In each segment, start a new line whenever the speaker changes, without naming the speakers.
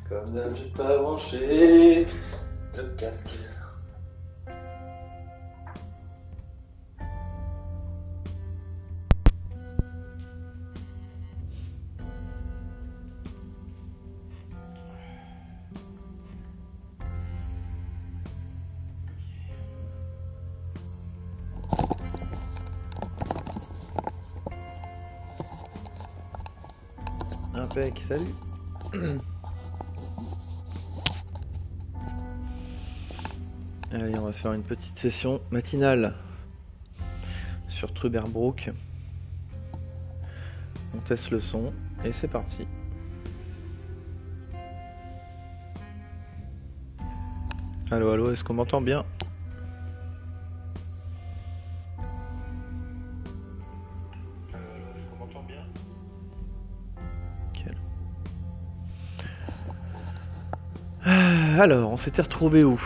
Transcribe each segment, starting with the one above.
Comme d'hab, j'ai pas branché le casque.
Impec, salut. Allez, on va se faire une petite session matinale sur Truberbrook. On teste le son et c'est parti. Allô, allô, est-ce qu'on m'entend bien? Nickel. Alors, on s'était retrouvé où?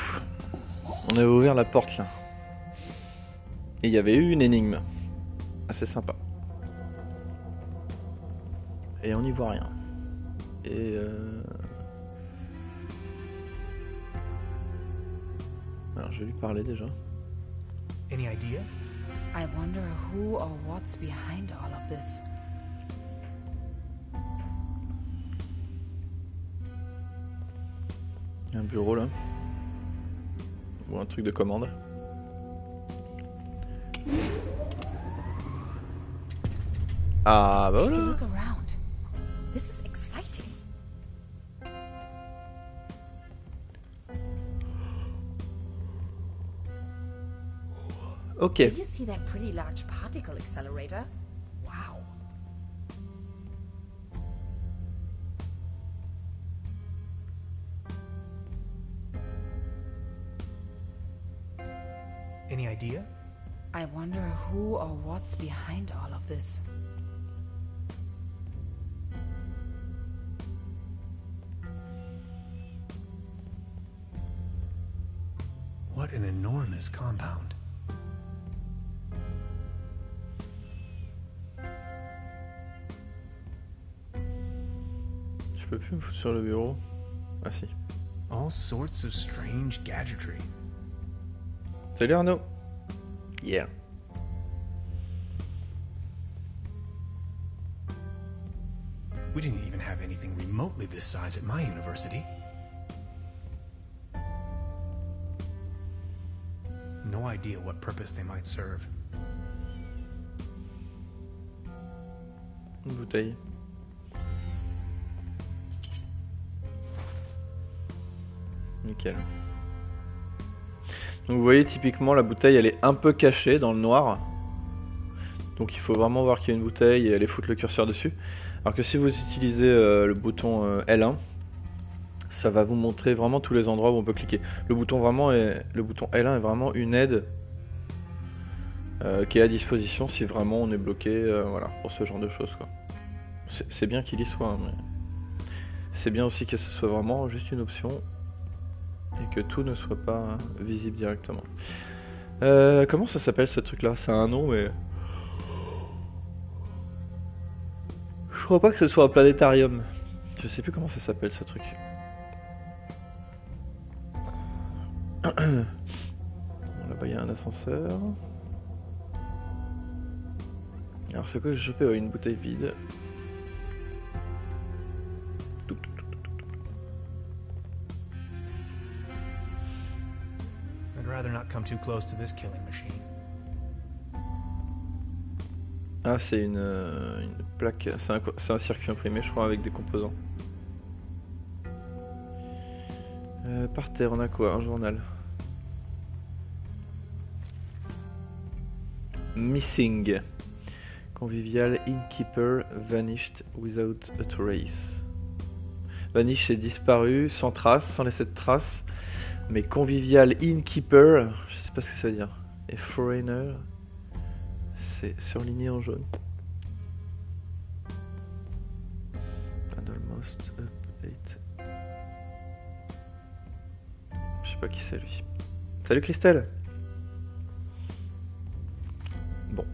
On avait ouvert la porte là. Et il y avait eu une énigme. Assez sympa. Et on n'y voit rien. Et alors je vais lui parler déjà.
Any idea?
I wonder who or what's behind all of this.
Il y a un bureau là. Ou un truc de commande. Ah bah
Take a
voilà.
look around. This is exciting.
Ok.
Did you see that pretty large particle accelerator? Wow.
Any idea?
I wonder who or what's behind all of this.
What an enormous compound.
Je peux plus me foutre sur le bureau. Ah si.
All sorts of strange gadgetry.
Salut Arnaud. Yeah.
We didn't even have anything remotely this size at my university. No idea what purpose they might serve.
Une bouteille. Nickel. Donc vous voyez typiquement la bouteille elle est un peu cachée dans le noir. Donc il faut vraiment voir qu'il y a une bouteille et aller foutre le curseur dessus. Alors que si vous utilisez le bouton L1, ça va vous montrer vraiment tous les endroits où on peut cliquer. Le bouton L1 est vraiment une aide qui est à disposition si vraiment on est bloqué, voilà, pour ce genre de choses quoi. C'est bien qu'il y soit, hein, mais c'est bien aussi que ce soit vraiment juste une option et que tout ne soit pas visible directement. Comment ça s'appelle ce truc là? Ça a un nom mais... Je crois pas que ce soit un planétarium. Je sais plus comment ça s'appelle ce truc. Bon, là-bas il y a un ascenseur. Alors c'est quoi que j'ai chopé? Ouais, une bouteille vide.
I'd rather not come too close to this killing machine.
Ah c'est une plaque, c'est un circuit imprimé je crois avec des composants. Par terre on a quoi? Un journal. Missing. Convivial innkeeper vanished without a trace. Vanish c'est disparu sans trace, sans laisser de trace. Mais convivial innkeeper, je sais pas ce que ça veut dire. Et foreigner, c'est surligné en jaune. Almost update. Je sais pas qui c'est lui. Salut Christelle. Bon.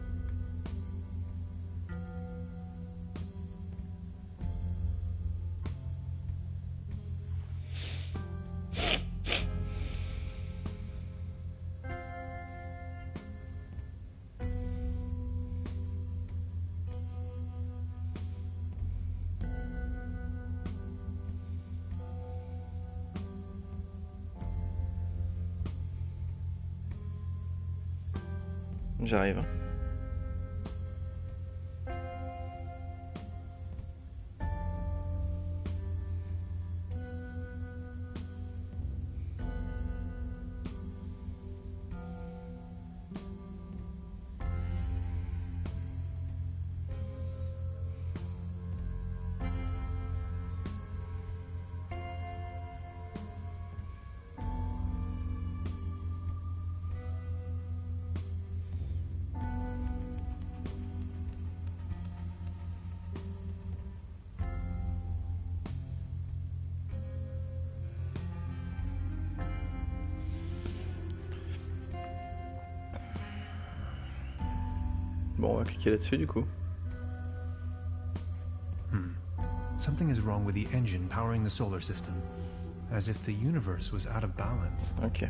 J'arrive. Bon, on va cliquer là-dessus du coup.
Something is wrong with the engine powering the solar system. As if the universe was out of balance.
Ok.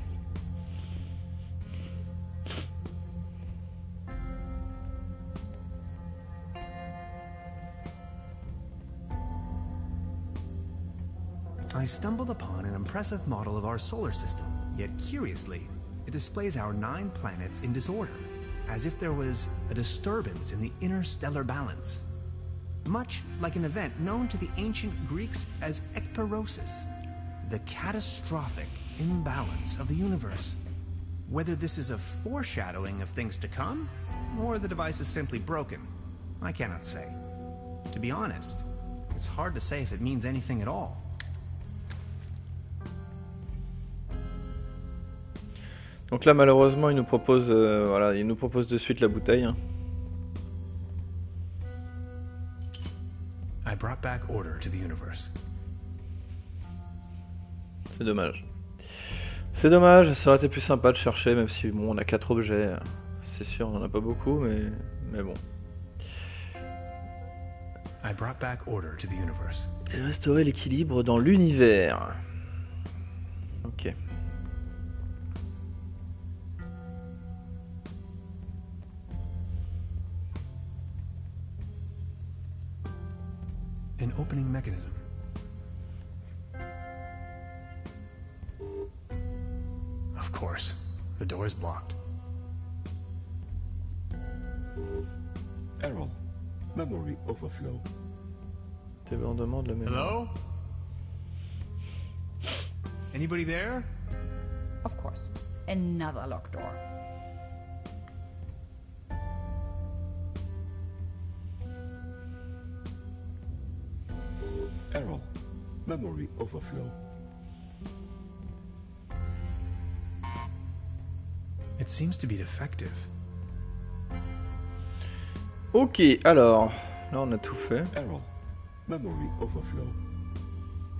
I stumbled upon an impressive model of our solar system, yet curiously, it displays our 9 planets in disorder, as if there was a disturbance in the interstellar balance. Much like an event known to the ancient Greeks as ekperosis, the catastrophic imbalance of the universe. Whether this is a foreshadowing of things to come, or the device is simply broken, I cannot say. To be honest, it's hard to say if it means anything at all.
Donc là malheureusement il nous propose voilà, il nous propose de suite la bouteille.
I brought back order to the universe.
C'est dommage. C'est dommage, ça aurait été plus sympa de chercher, même si bon on a 4 objets. C'est sûr on en a pas beaucoup, mais bon.
I brought back order to the universe.
Et restaurer l'équilibre dans l'univers. Ok.
An opening mechanism. Of course, the door is blocked.
Error. Memory overflow.
Débordement de la mémoire.
Hello? Anybody there?
Of course. Another locked door.
Error. Memory overflow.
It seems to be defective.
Ok, alors, là on a tout fait.
Error. Memory overflow.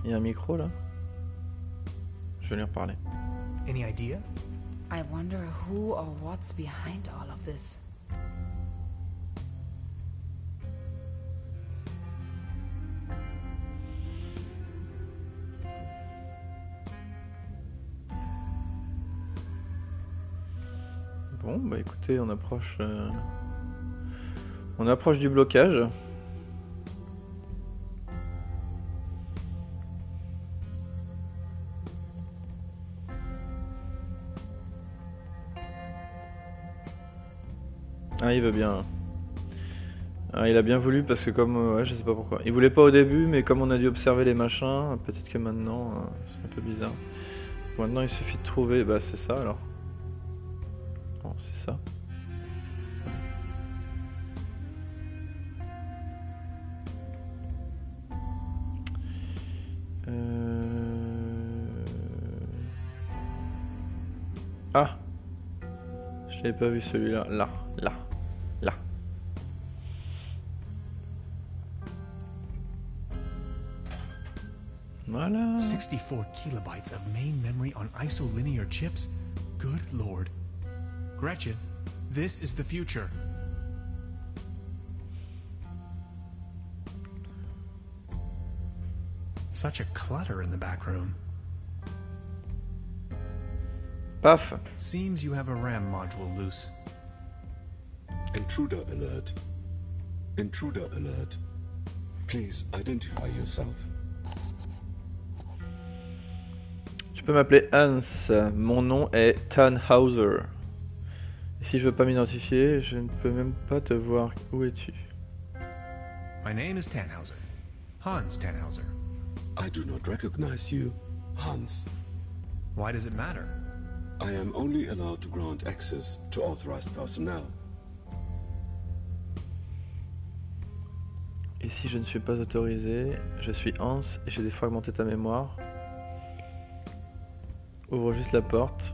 Il y a un micro là. Je vais lui reparler.
Any idea?
I wonder who or what's behind all of this.
Bon, bah écoutez, on approche du blocage. Ah, il veut bien. Ah, il a bien voulu parce que comme... ouais, je sais pas pourquoi. Il voulait pas au début, mais comme on a dû observer les machins, peut-être que maintenant, c'est un peu bizarre. Maintenant, il suffit de trouver... Bah, c'est ça, alors. Non, c'est ça. Ah! Je l'avais pas vu celui-là. Là. Voilà.
64 kilobytes of main memory on isolinear chips? Good lord. Gretchen, this is the future. Such a clutter in the back room.
Paf.
Seems you have a RAM module loose.
Intruder alert. Intruder alert. Please identify yourself.
Tu peux m'appeler Hans. Mon nom est Tannhauser. Et si je veux pas m'identifier, je ne peux même pas te voir. Où es-tu?
My name is Tannhauser. Hans Tannhauser.
I do not recognize you, Hans.
Why does it matter?
I am only allowed to grant access to authorized personnel.
Et si je ne suis pas autorisé, je suis Hans et j'ai défragmenté ta mémoire. Ouvre juste la porte.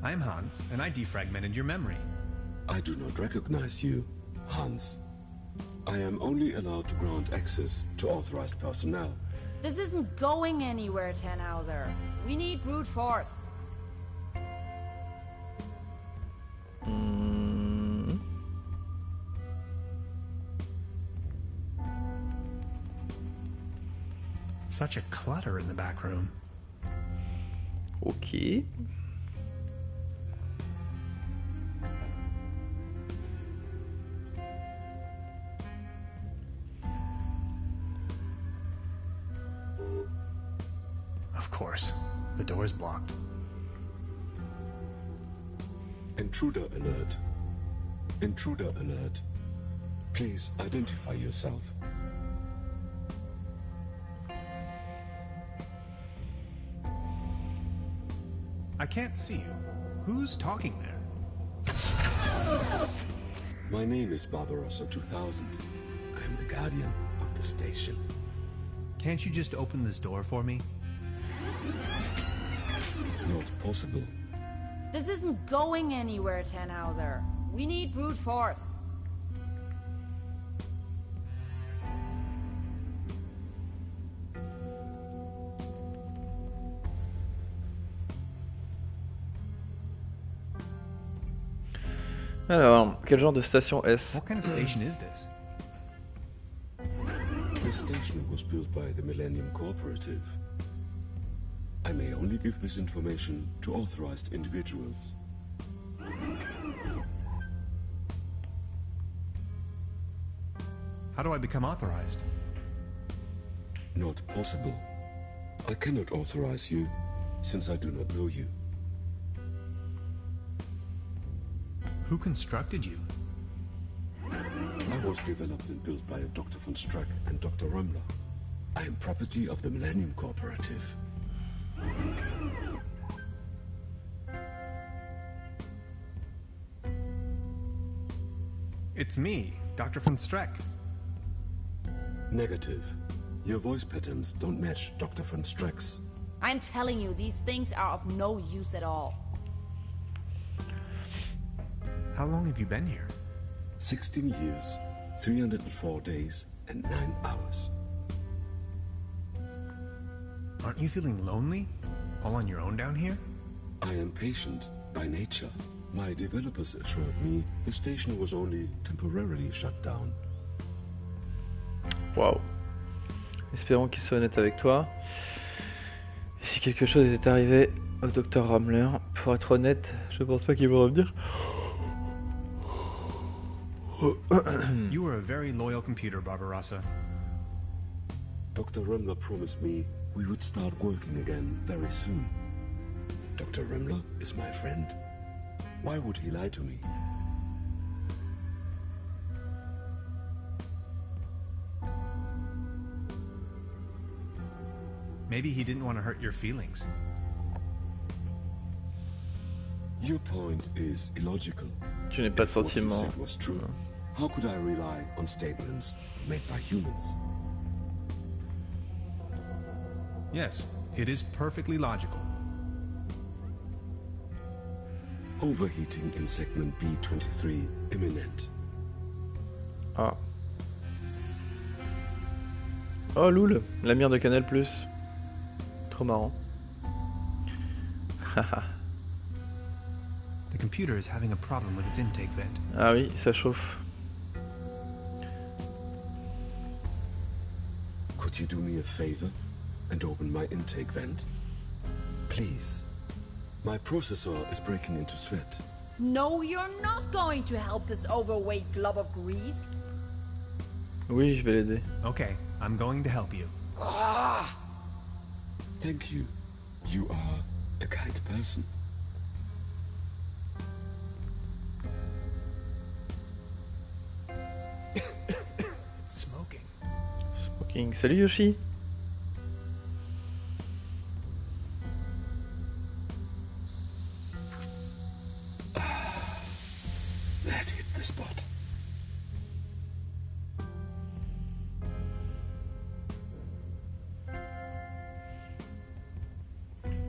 I'm Hans, and I defragmented your memory.
I do not recognize you, Hans. I am only allowed to grant access to authorized personnel.
This isn't going anywhere, Tannhauser. We need brute force.
Such a clutter in the back room.
Ok.
Of course, the door is blocked.
Intruder alert. Intruder alert. Please identify yourself.
I can't see you. Who's talking there?
My name is Barbarossa 2000. I am the guardian of the station.
Can't you just open this door for me?
Not possible.
This isn't going anywhere, Tannhauser. We need brute force.
Alors, quel genre de station est-ce?
What kind of station is this?
The station was built by the Millennium Cooperative. I may only give this information to authorized individuals.
How do I become authorized?
Not possible. I cannot authorize you, since I do not know you.
Who constructed you?
I was developed and built by Dr. von Strack and Dr. Römmler. I am property of the Millennium Cooperative.
It's me, Dr. von Strack.
Negative. Your voice patterns don't match Dr. von Strack's.
I'm telling you, these things are of no use at all.
How long have you been here?
16 years, 304 days, and 9 hours.
Aren't you feeling lonely? All on your own down here?
I am patient by nature. My developers assured me the station was only temporarily shut down.
Waouh. Espérons qu'il soit honnête avec toi. Et si quelque chose était arrivé au Dr. Römmler, pour être honnête, je pense pas qu'il va revenir.
You were a very loyal computer, Barbarossa.
Dr. Römmler promised me we would start working again very soon. Dr. Römmler is my friend. Why would he lie to me?
Maybe he didn't want to hurt your feelings.
Your point is illogical.
Je n'ai pas de
If what you
sentiments.
said was true, how could I rely on statements made by humans?
Yes, it is perfectly logical.
Overheating in segment B23 imminent.
Ah. Oh Loul, la mire de Canal+. Trop marrant. Haha.
The computer is having a problem with its intake vent.
Ah oui, ça chauffe.
Could you do me a favor and open my intake vent? Please. My processor is breaking into sweat.
No, you're not going to help this overweight glob of grease.
Oui, je vais l'aider.
Okay, I'm going to help you.
Thank you. You are a kind person.
King. Salut Yoshi.
That hit the spot.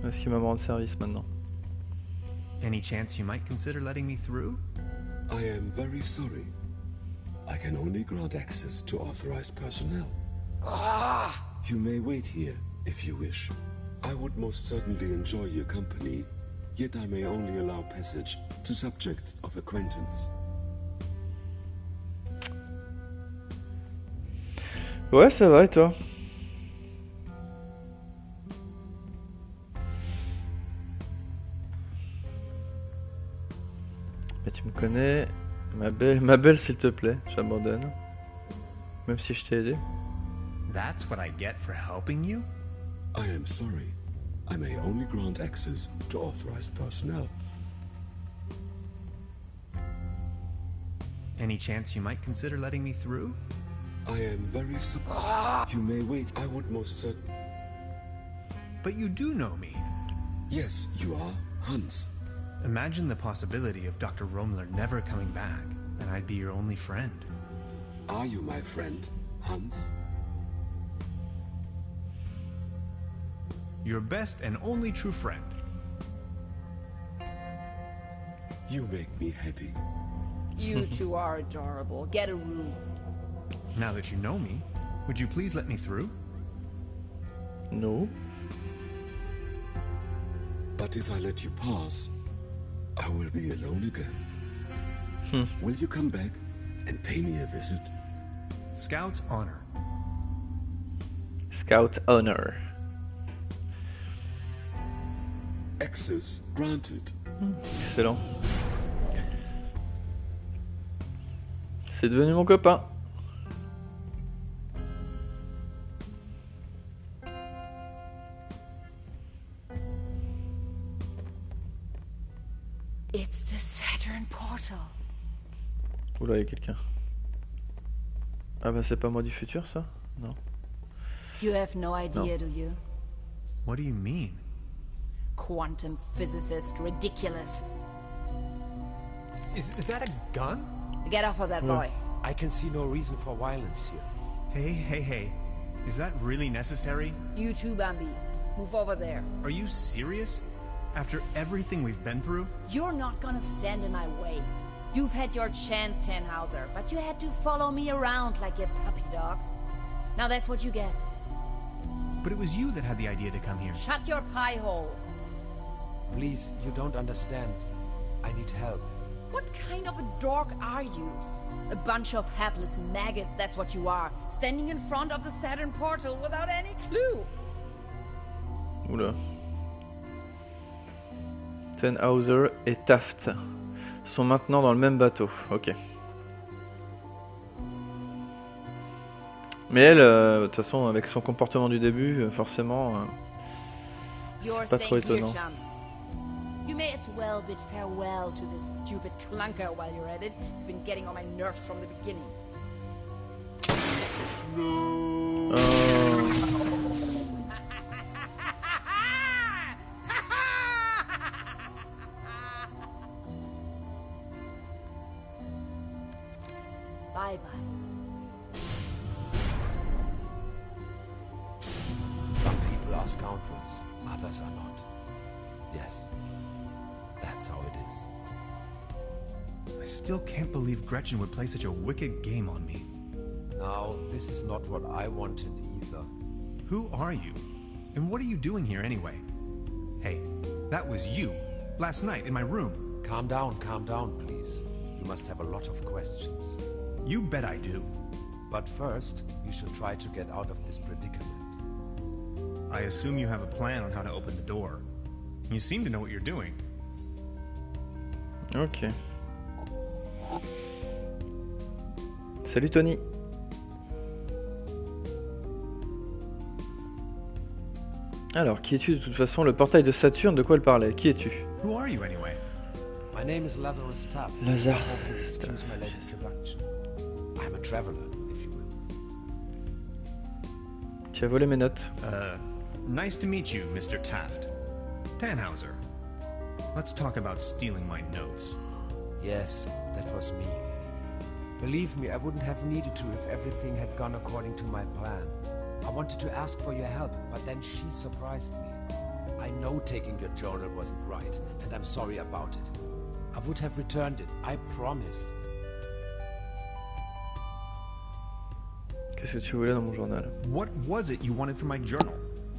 Est-ce qu'il va me rendre service maintenant?
Any chance you might consider letting me through?
I am very sorry. I can only grant access to authorized personnel. You may wait here if you wish. I would most certainly enjoy your company, yet I may only allow passage to subjects of acquaintance.
Ouais, ça va et toi? Mais tu me connais, ma belle s'il te plaît, j'abandonne. Même si je t'ai aidé.
That's what I get for helping you?
I am sorry. I may only grant access to authorized personnel.
Any chance you might consider letting me through?
I am very sorry. You may wait. I would most certainly...
But you do know me.
Yes, you are Hans.
Imagine the possibility of Dr. Romler never coming back, and I'd be your only friend.
Are you my friend, Hans?
Your best and only true friend.
You make me happy.
You two are adorable. Get a room.
Now that you know me, would you please let me through?
No.
But if I let you pass, I will be alone again. Will you come back and pay me a visit?
Scout's honor.
Scout Honor.
Access granted.
Excellent. C'est devenu mon copain.
It's the Saturn portal.
Oula, il y a quelqu'un. Ah bah c'est pas moi du futur ça? Non.
You have no idea, do you?
What do you mean?
Quantum physicist, ridiculous.
Is that a gun?
Get off of that boy.
I can see no reason for violence here.
Hey. Is that really necessary?
You too, Bambi. Move over there.
Are you serious? After everything we've been through?
You're not gonna stand in my way. You've had your chance, Tannhauser, but you had to follow me around like a puppy dog. Now that's what you get.
But it was you that had the idea to come here.
Shut your pie hole.
Please, you don't understand. I need help.
What kind of a dork are you? A bunch of hapless maggots, that's what you are. Standing in front of the Saturn portal without any clue.
Oula. Tannhauser et Taft sont maintenant dans le même bateau. Ok. Mais elle, de toute façon, avec son comportement du début, forcément, c'est pas trop étonnant.
You may as well bid farewell to this stupid clunker while you're at it. It's been getting on my nerves from the beginning. Bye-bye.
Some people are scoundrels, others are not. Yes, that's how it is.
I still can't believe Gretchen would play such a wicked game on me.
Now, this is not what I wanted either.
Who are you? And what are you doing here anyway? Hey, that was you, last night in my room.
Calm down, please. You must have a lot of questions.
You bet I do.
But first, you should try to get out of this predicament.
I assume you have a plan on how to open the door. You seem to know what you're doing.
Ok. Salut Tony. Alors, qui es-tu de toute façon? Le portail de Saturne, de quoi elle parlait? Qui es-tu?
Who are you anyway?
My name is Lazarus Taft.
Lazarus
I hope you excuse my late introduction. I'm a traveler, if you will.
Tu as volé mes notes.
Nice to meet you, Mr. Taft. Tannhauser. Let's talk about stealing my notes.
Yes, that was me. Believe me, I wouldn't have needed to if everything had gone according to my plan. I wanted to ask for your help, but then she surprised me. I know taking your journal wasn't right, and I'm sorry about it. I would have returned it, I promise.
Qu'est-ce que tu voulais dans mon journal?
What was it you wanted from my journal?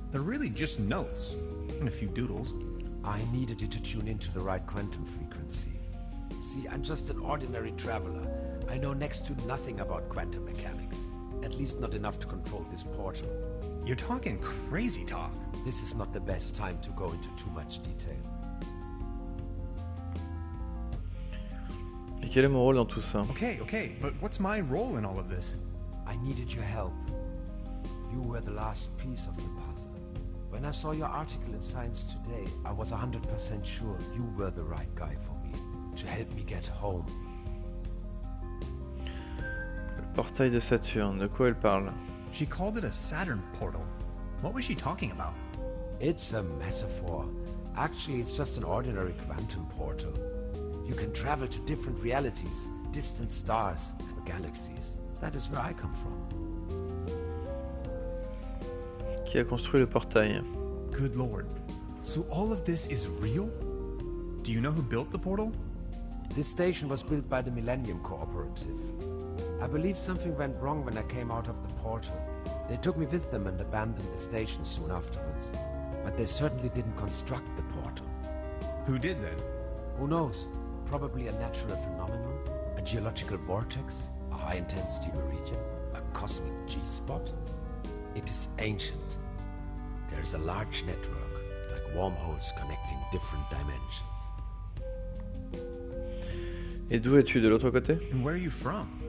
They're really just notes, and a few doodles.
I needed you to tune into the right quantum frequency. See, I'm just an ordinary traveler. I know next to nothing about quantum mechanics. At least not enough to control this portal.
You're talking crazy talk.
This is not the best time to go into too much detail.
Et quel est mon rôle dans tout ça?
Okay, but what's my role in all of this?
I needed your help. You were the last piece of the puzzle. When I saw your article in Science Today, I was 100% sure you were the right guy for me, to help me get home.
Le portail de Saturne, de quoi elle parle?
She called it a Saturn portal. What was she talking about?
It's a metaphor. Actually, it's just an ordinary quantum portal. You can travel to different realities, distant stars, and galaxies. That is where I come from.
Qui a construit le portail?
Good lord. So all of this is real? Do you know who built the portal?
This station was built by the Millennium Cooperative. I believe something went wrong when I came out of the portal. They took me with them and abandoned the station soon afterwards. But they certainly didn't construct the portal.
Who did then?
Who knows? Probably a natural phenomenon, a geological vortex, a high-intensity meridian, a cosmic G-spot. It is ancient. There is a large network, like wormholes connecting different dimensions.
Et d'où es-tu, de l'autre côté?
And where are you from?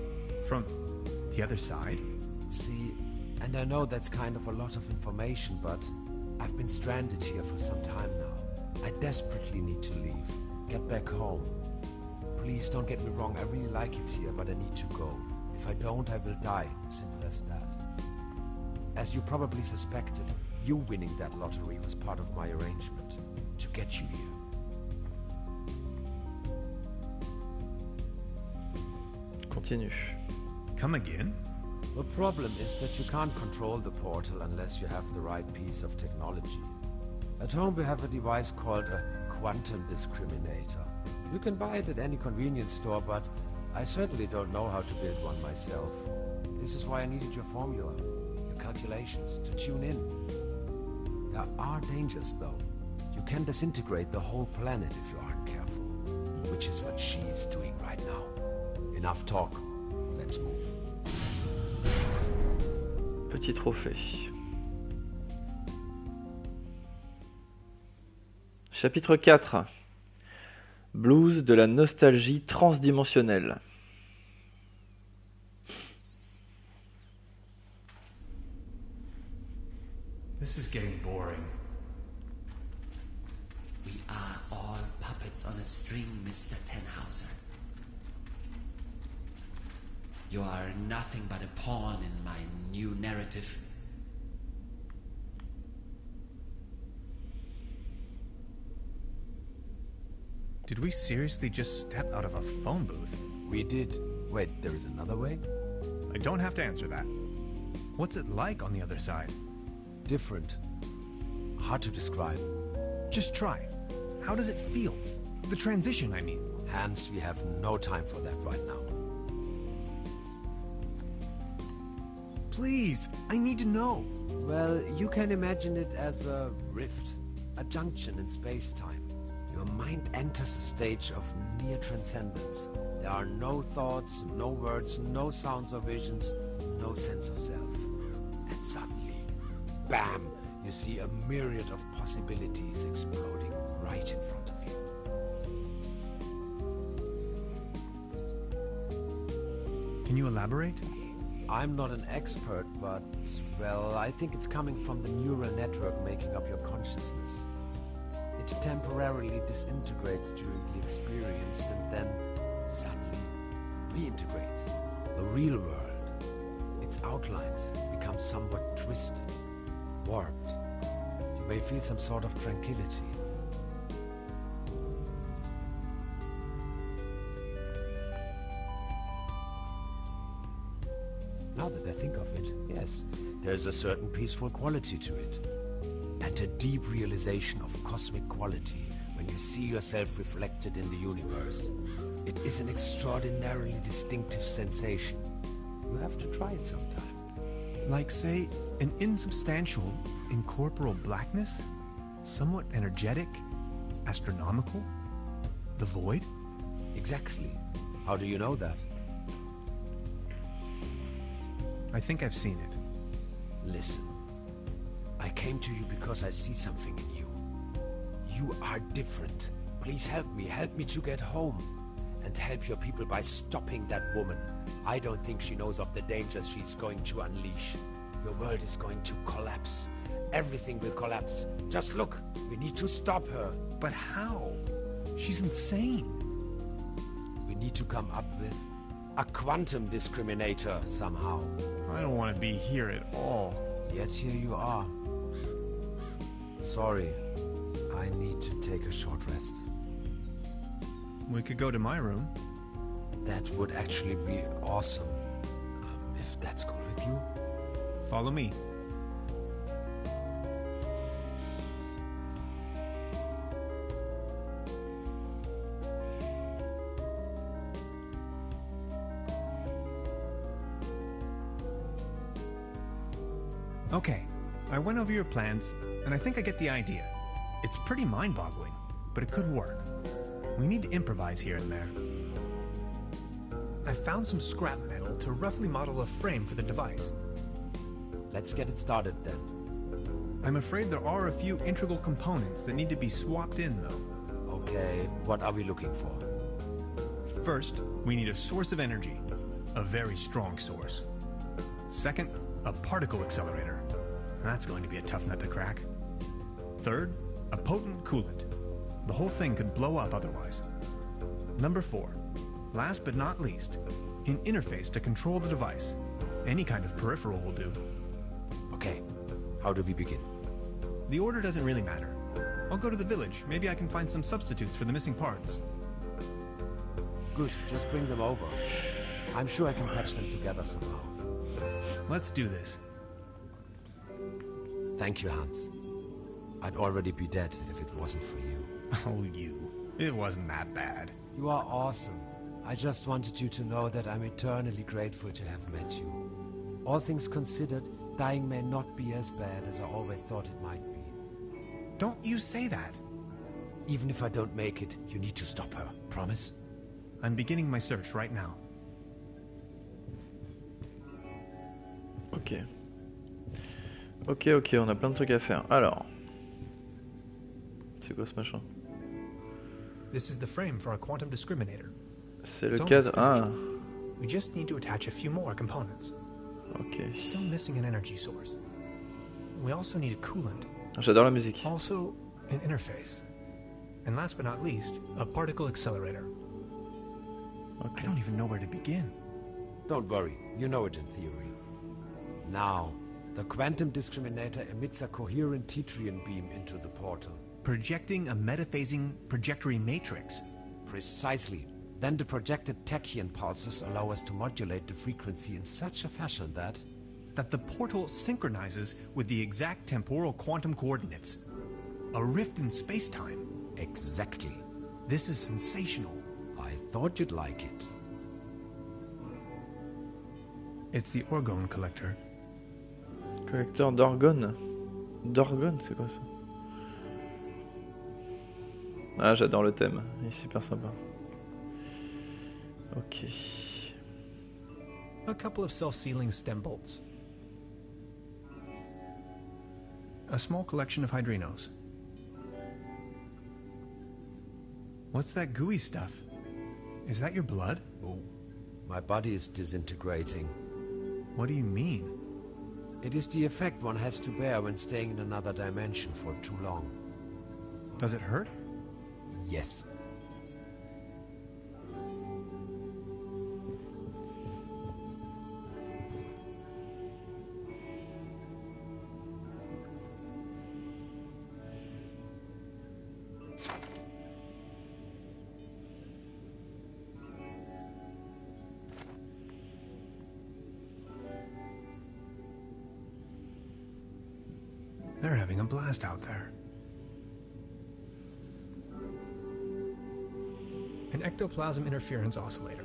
From the other side?
See, and I know that's kind of a lot of information, but I've been stranded here for some time now. I desperately need to leave, get back home. Please don't get me wrong, I really like it here, but I need to go. If I don't, I will die, simple as that. As you probably suspected, you winning that lottery was part of my arrangement, to get you here.
Continue.
Come again?
The problem is that you can't control the portal unless you have the right piece of technology. At home we have a device called a quantum discriminator. You can buy it at any convenience store, but I certainly don't know how to build one myself. This is why I needed your formula, your calculations, to tune in. There are dangers, though. You can disintegrate the whole planet if you aren't careful, which is what she's doing right now. Enough talk. Let's move.
Petit trophée. Chapitre 4. Blues de la nostalgie transdimensionnelle.
This is getting boring.
We are all puppets on a string, Mr. Tannhauser. You are nothing but a pawn in my new narrative.
Did we seriously just step out of a phone booth?
We did. Wait, there is another way?
I don't have to answer that. What's it like on the other side?
Different. Hard to describe.
Just try. How does it feel? The transition, I mean.
Hans, we have no time for that right now.
Please, I need to know.
Well, you can imagine it as a rift, a junction in space-time. Your mind enters a stage of near transcendence. There are no thoughts, no words, no sounds or visions, no sense of self. And suddenly, bam, you see a myriad of possibilities exploding right in front of you.
Can you elaborate?
I'm not an expert, but, well, I think it's coming from the neural network making up your consciousness. It temporarily disintegrates during the experience and then suddenly reintegrates. The real world. its outlines become somewhat twisted, warped. You may feel some sort of tranquility. Now that I think of it, yes, there's a certain peaceful quality to it. And a deep realization of cosmic quality when you see yourself reflected in the universe. It is an extraordinarily distinctive sensation. You have to try it sometime.
Like, say, an insubstantial, incorporeal blackness? Somewhat energetic? Astronomical? The void?
Exactly. How do you know that?
I think I've seen it.
Listen. I came to you because I see something in you. You are different. Please help me to get home. And help your people by stopping that woman. I don't think she knows of the dangers she's going to unleash. Your world is going to collapse. Everything will collapse. Just look, we need to stop her.
But how? She's insane.
We need to come up with a quantum discriminator somehow.
I don't want to be here at all.
Yet here you are. Sorry, I need to take a short rest.
We could go to my room.
That would actually be awesome. If that's cool with you.
Follow me. Okay, I went over your plans, and I think I get the idea. It's pretty mind-boggling, but it could work. We need to improvise here and there. I found some scrap metal to roughly model a frame for the device.
Let's get it started then.
I'm afraid there are a few integral components that need to be swapped in, though.
Okay, what are we looking for?
First, we need a source of energy. A very strong source. Second, a particle accelerator. That's going to be a tough nut to crack. Third, a potent coolant. The whole thing could blow up otherwise. Number 4, last but not least, an interface to control the device. Any kind of peripheral will do.
Okay, how do we begin?
The order doesn't really matter. I'll go to the village. Maybe I can find some substitutes for the missing parts.
Good, just bring them over. I'm sure I can patch them together somehow.
Let's do this.
Thank you, Hans. I'd already be dead if it wasn't for you.
Oh, you. It wasn't that bad.
You are awesome. I just wanted you to know that I'm eternally grateful to have met you. All things considered, dying may not be as bad as I always thought it might be.
Don't you say that.
Even if I don't make it, you need to stop her. Promise?
I'm beginning my search right now.
Ok. Ok, on a plein de trucs à faire. Alors. C'est quoi ce machin?
This is the frame for our quantum discriminator.
C'est le cadre. Ah.
We just need to attach a few more components.
Ok.
Still missing an energy source. We also need a coolant.
J'adore la musique.
Also, an interface. And last but not least, a particle accelerator.
Okay.
I don't even know where to begin.
Don't worry, you know it in theory. Now, the quantum discriminator emits a coherent Tetrian beam into the portal.
Projecting a metaphasing trajectory matrix.
Precisely. Then the projected tachyon pulses allow us to modulate the frequency in such a fashion that
the portal synchronizes with the exact temporal quantum coordinates. A rift in space-time.
Exactly.
This is sensational.
I thought you'd like it.
It's the orgone collector.
Collecteur d'orgones. D'orgones, c'est quoi ça? Ah, j'adore le thème. Il est super sympa. Ok.
A couple of self-sealing stem bolts. A small collection of hydrinos. What's that gooey stuff? Is that your blood?
Oh, my body is disintegrating.
What do you mean?
It is the effect one has to bear when staying in another dimension for too long.
Does it hurt?
Yes.
They're having a blast out there. An ectoplasm interference oscillator.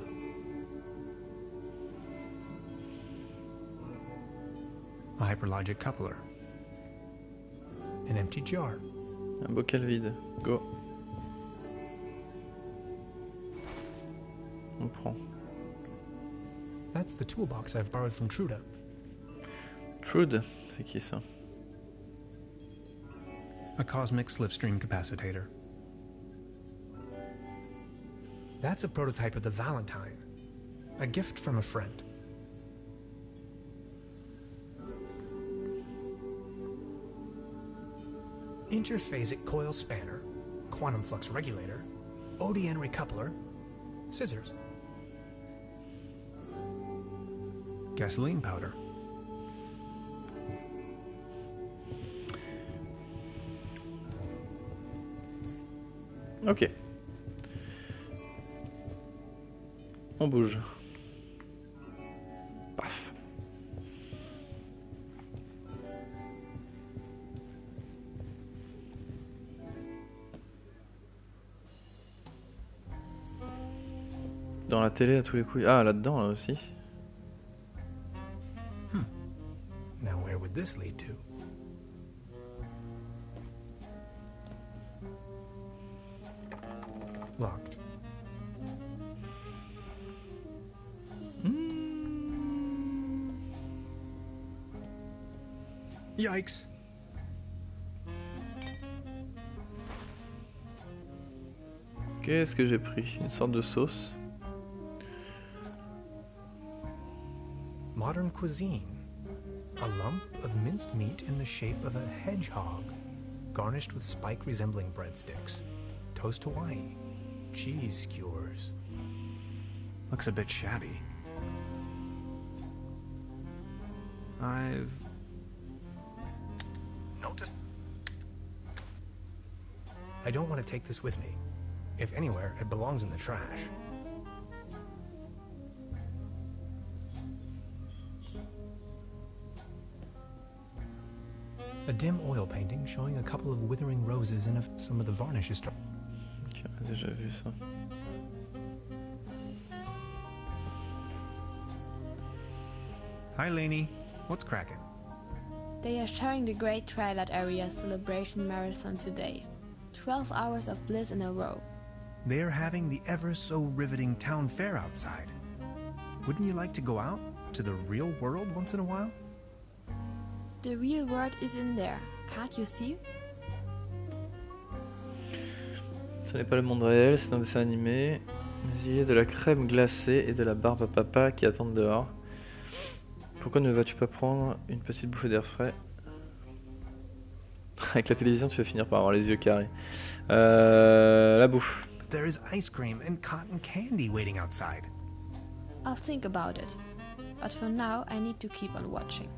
A hyperlogic coupler. An empty jar.
Un bocal vide. Go. On prend.
That's the toolbox I've borrowed from Truda.
Trude, c'est qui ça?
A cosmic slipstream capacitor. That's a prototype of the Valentine. A gift from a friend. Interphasic coil spanner, quantum flux regulator, ODN recoupler, scissors. Gasoline powder.
Ok. On bouge. Paf. Dans la télé à tous les coups. Ah, là-dedans, là aussi.
Now where would this lead to? Locked. Yikes.
Qu'est-ce que j'ai pris? Une sorte de sauce.
Modern cuisine. A lump of minced meat in the shape of a hedgehog, garnished with spike resembling breadsticks. Toast Hawaii. Cheese skewers. Looks a bit shabby. I've noticed. I don't want to take this with me. If anywhere, it belongs in the trash. A dim oil painting showing a couple of withering roses and some of the varnish is starting.
Ok, on a déjà vu ça.
Hi, Lainey. What's cracking?
They are showing the Great Twilight Area Celebration Marathon today. 12 hours of bliss in a row.
They're having the ever so riveting town fair outside. Wouldn't you like to go out to the real world once in a while?
The real world is in there, can't you see?
Ce n'est pas le monde réel, c'est un dessin animé. Mais il y a de la crème glacée et de la barbe à papa qui attendent dehors. Pourquoi ne vas-tu pas prendre une petite bouffée d'air frais? Avec la télévision, tu vas finir par avoir les yeux carrés. La bouffe.
But there is ice cream and cotton candy waiting outside.
I'll think about it. But for now, I need to keep on watching.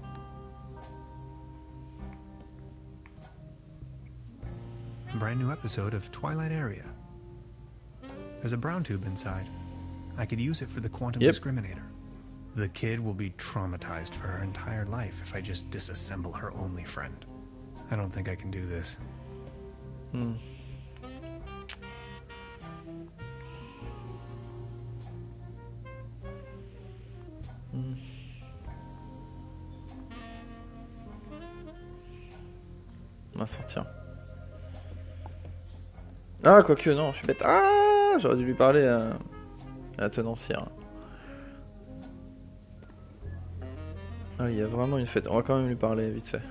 A brand new episode of Twilight Area. There's a brown tube inside. I could use it for the quantum discriminator. The kid will be traumatized for her entire life if I just disassemble her only friend. I don't think I can do this.
On va sortir. Ah, quoique, non, je suis bête. Ah, j'aurais dû lui parler à la tenancière. Ah, il y a vraiment une fête. On va quand même lui parler vite fait.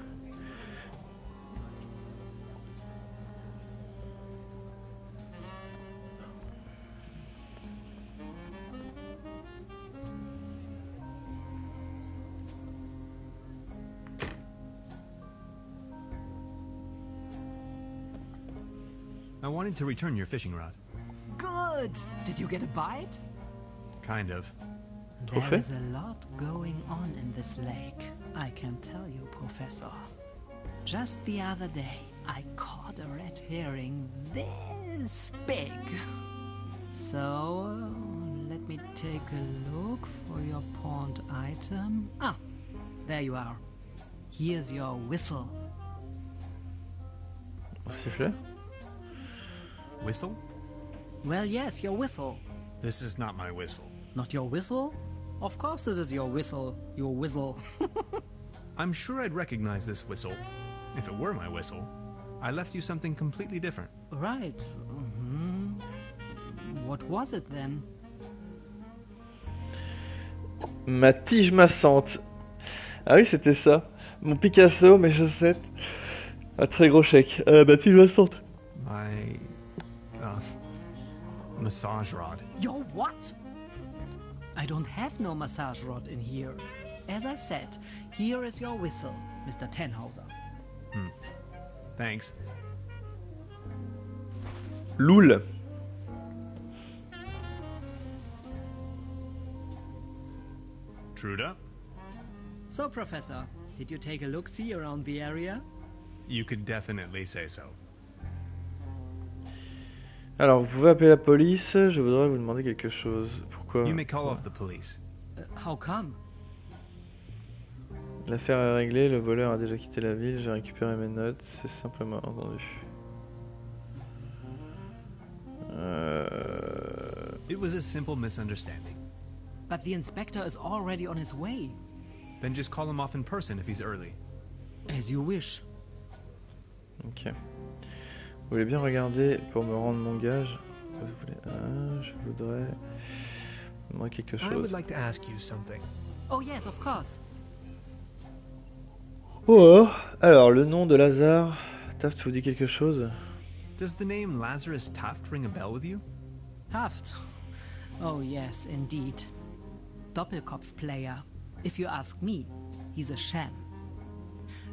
I wanted to return your fishing rod.
Good! Did you get a bite?
Kind of.
Trophée?
There is a lot going on in this lake, I can tell you, Professor. Just the other day, I caught a red herring this big. So, let me take a look for your pawned item. Ah, there you are. Here's your whistle.
Mon sifflet?
Whistle?
Well, yes, your whistle.
This is not my whistle.
Not your whistle? Of course this is your whistle. Your whistle.
I'm sure I'd recognize this whistle. If it were my whistle, I left you something completely different.
Right. What was it then?
Ma tige massante. Ah oui, c'était ça. Mon Picasso, mes chaussettes. Un très gros chèque. Ma tige massante.
My... massage rod.
Your what? I don't have no massage rod in here. As I said, here is your whistle, Mr. Tannhauser.
Thanks.
Loul.
Truda?
So, Professor, did you take a look-see around the area?
You could definitely say so.
Alors, vous pouvez appeler la police. Je voudrais vous demander quelque chose. Pourquoi?
You may call off the police.
How come?
L'affaire est réglée. Le voleur a déjà quitté la ville. J'ai récupéré mes notes. C'est simplement entendu.
It was a simple misunderstanding.
But the inspector is already on his way.
Then just call him off in person if he's early.
As you wish.
Ok. Vous voulez bien regarder pour me rendre mon gage? Vous voulez... je voudrais... Moi quelque chose.
I would like to ask you something.
Oh yes, of course.
Oh, alors, le nom de Lazare. Taft vous dit quelque chose?
Does the name Lazarus Taft ring a bell with you?
Haft. Oh yes, indeed. Doppelkopf player. If you ask me, he's a sham.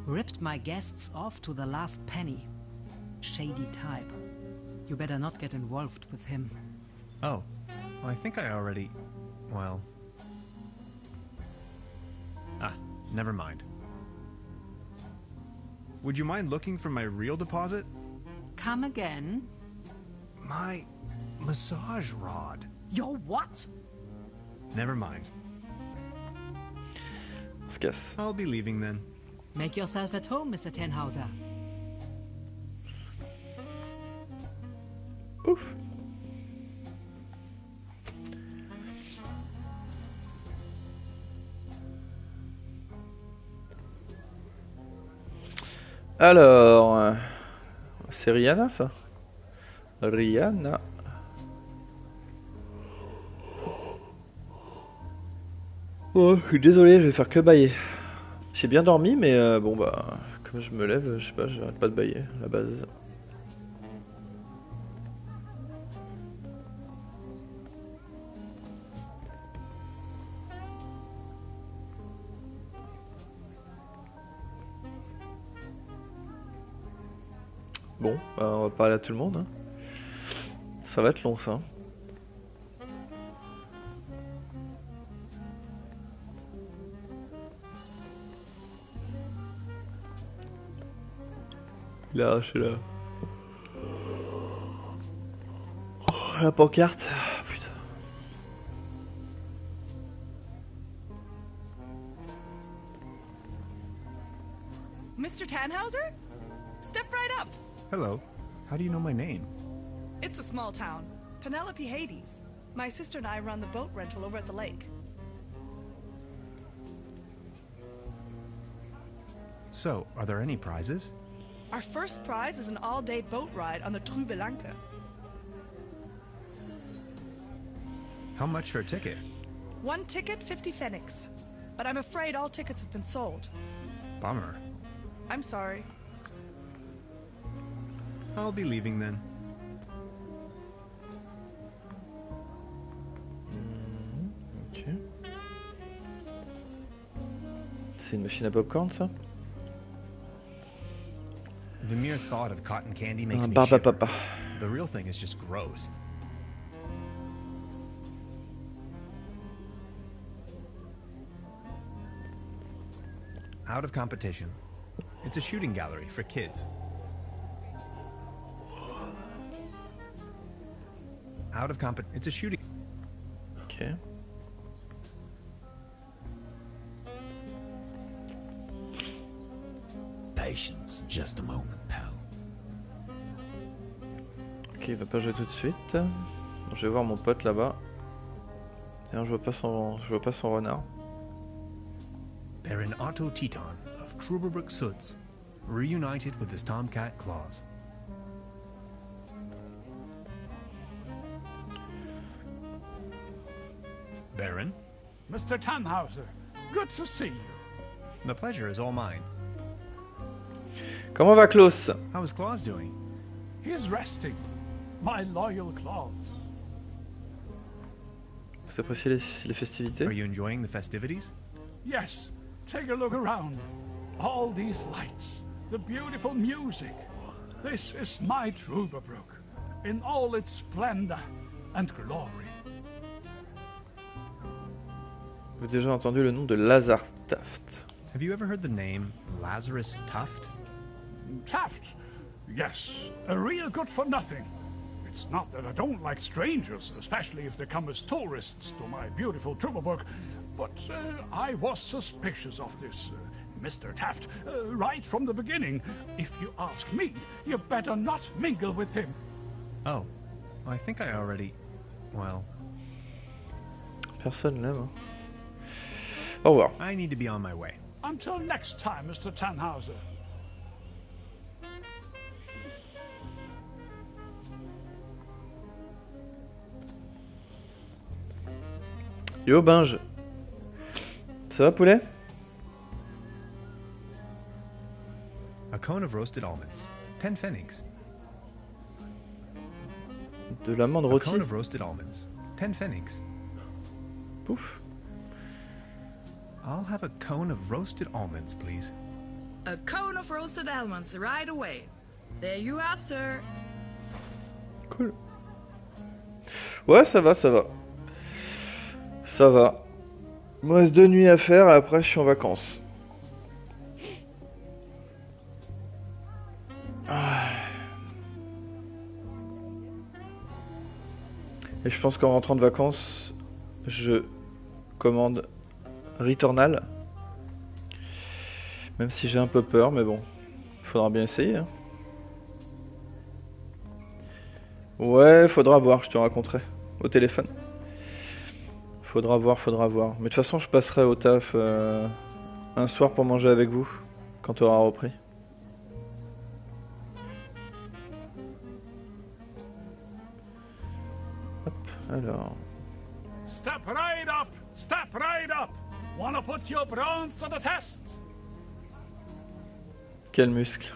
Ripped my guests off to the last penny. Shady type. You better not get involved with him.
Oh, well, I think I already... well... never mind. Would you mind looking for my real deposit?
Come again?
My massage rod.
Your what?
Never mind.
On se casse.
I'll be leaving then.
Make yourself at home, Mr. Tannhauser.
Ouf. Alors, c'est Rihanna ça? Rihanna. Oh, je suis désolé, je vais faire que bailler. J'ai bien dormi, mais bon bah, comme je me lève, je sais pas, j'arrête pas de bailler à la base. Bon, bah, on va parler à tout le monde. Hein. Ça va être long ça. Il a arraché là. Oh, la pancarte. Putain.
Mr. Tannhauser? Step right up.
Hello. How do you know my name?
It's a small town. Penelope Hades. My sister and I run the boat rental over at the lake.
So, are there any prizes?
Our first prize is an all-day boat ride on the Truberbrook.
How much for a ticket?
One ticket, 50 pfennigs. But I'm afraid all tickets have been sold.
Bummer.
I'm sorry.
I'll be leaving then.
Ok. C'est une machine à popcorn ça?
The mere thought of cotton candy makes me
Barba
shiver.
papa.
The real thing is just gross. Out of competition. It's a shooting gallery for kids. Out of it's a shooting.
Ok.
Patience, just a moment, pal.
Ok, il va pas jouer tout de suite. Bon, je vais voir mon pote là-bas. D'ailleurs, je vois pas son renard.
Baron Otto Teton of Truberbrook Découverte, reunited with his tomcat claws. Baron?
Mr. Tannhauser, good to see you.
The pleasure is all mine.
Comment va Klaus?
How is Claus doing?
He is resting. My loyal Claus.
Vous appréciez les festivités?
Are you enjoying the festivities?
Yes, take a look around. All these lights, the beautiful music. This is my Truberbrook, in all its splendor and glory.
Vous avez déjà entendu le nom de Lazar Taft?
Have you ever heard the name Lazarus Tuft?
Taft? Yes, a real good for nothing. It's not that I don't like strangers, especially if they come as tourists to my beautiful Truberbrook, but I was suspicious of this Mr. Taft right from the beginning. If you ask me, you better not mingle with him.
Oh, I think I already... well...
Personne l'aime. Hein. Au revoir.
I need to be on my way.
Until next time, Mr. Tannhauser.
Yo Binge. Ça va poulet?
A cone of roasted almonds. 10 pfennigs.
De l'amande
A
rôtie?
cone of roasted almonds. 10 pfennigs.
Pouf.
I'll have a cone of roasted almonds, please.
A cone of roasted almonds right away. There you are, sir.
Cool. Ouais, ça va, ça va. Ça va. Il me reste 2 nuits à faire et après je suis en vacances. Et je pense qu'en rentrant de vacances, je commande Returnal. Même si j'ai un peu peur, mais bon, faudra bien essayer. Hein. Ouais, faudra voir, je te raconterai au téléphone. Faudra voir. Mais de toute façon, je passerai au taf un soir pour manger avec vous quand tu auras repris. Hop, alors.
Step right up! Step right up! Wanna put your bronze to the test?
Quel muscle.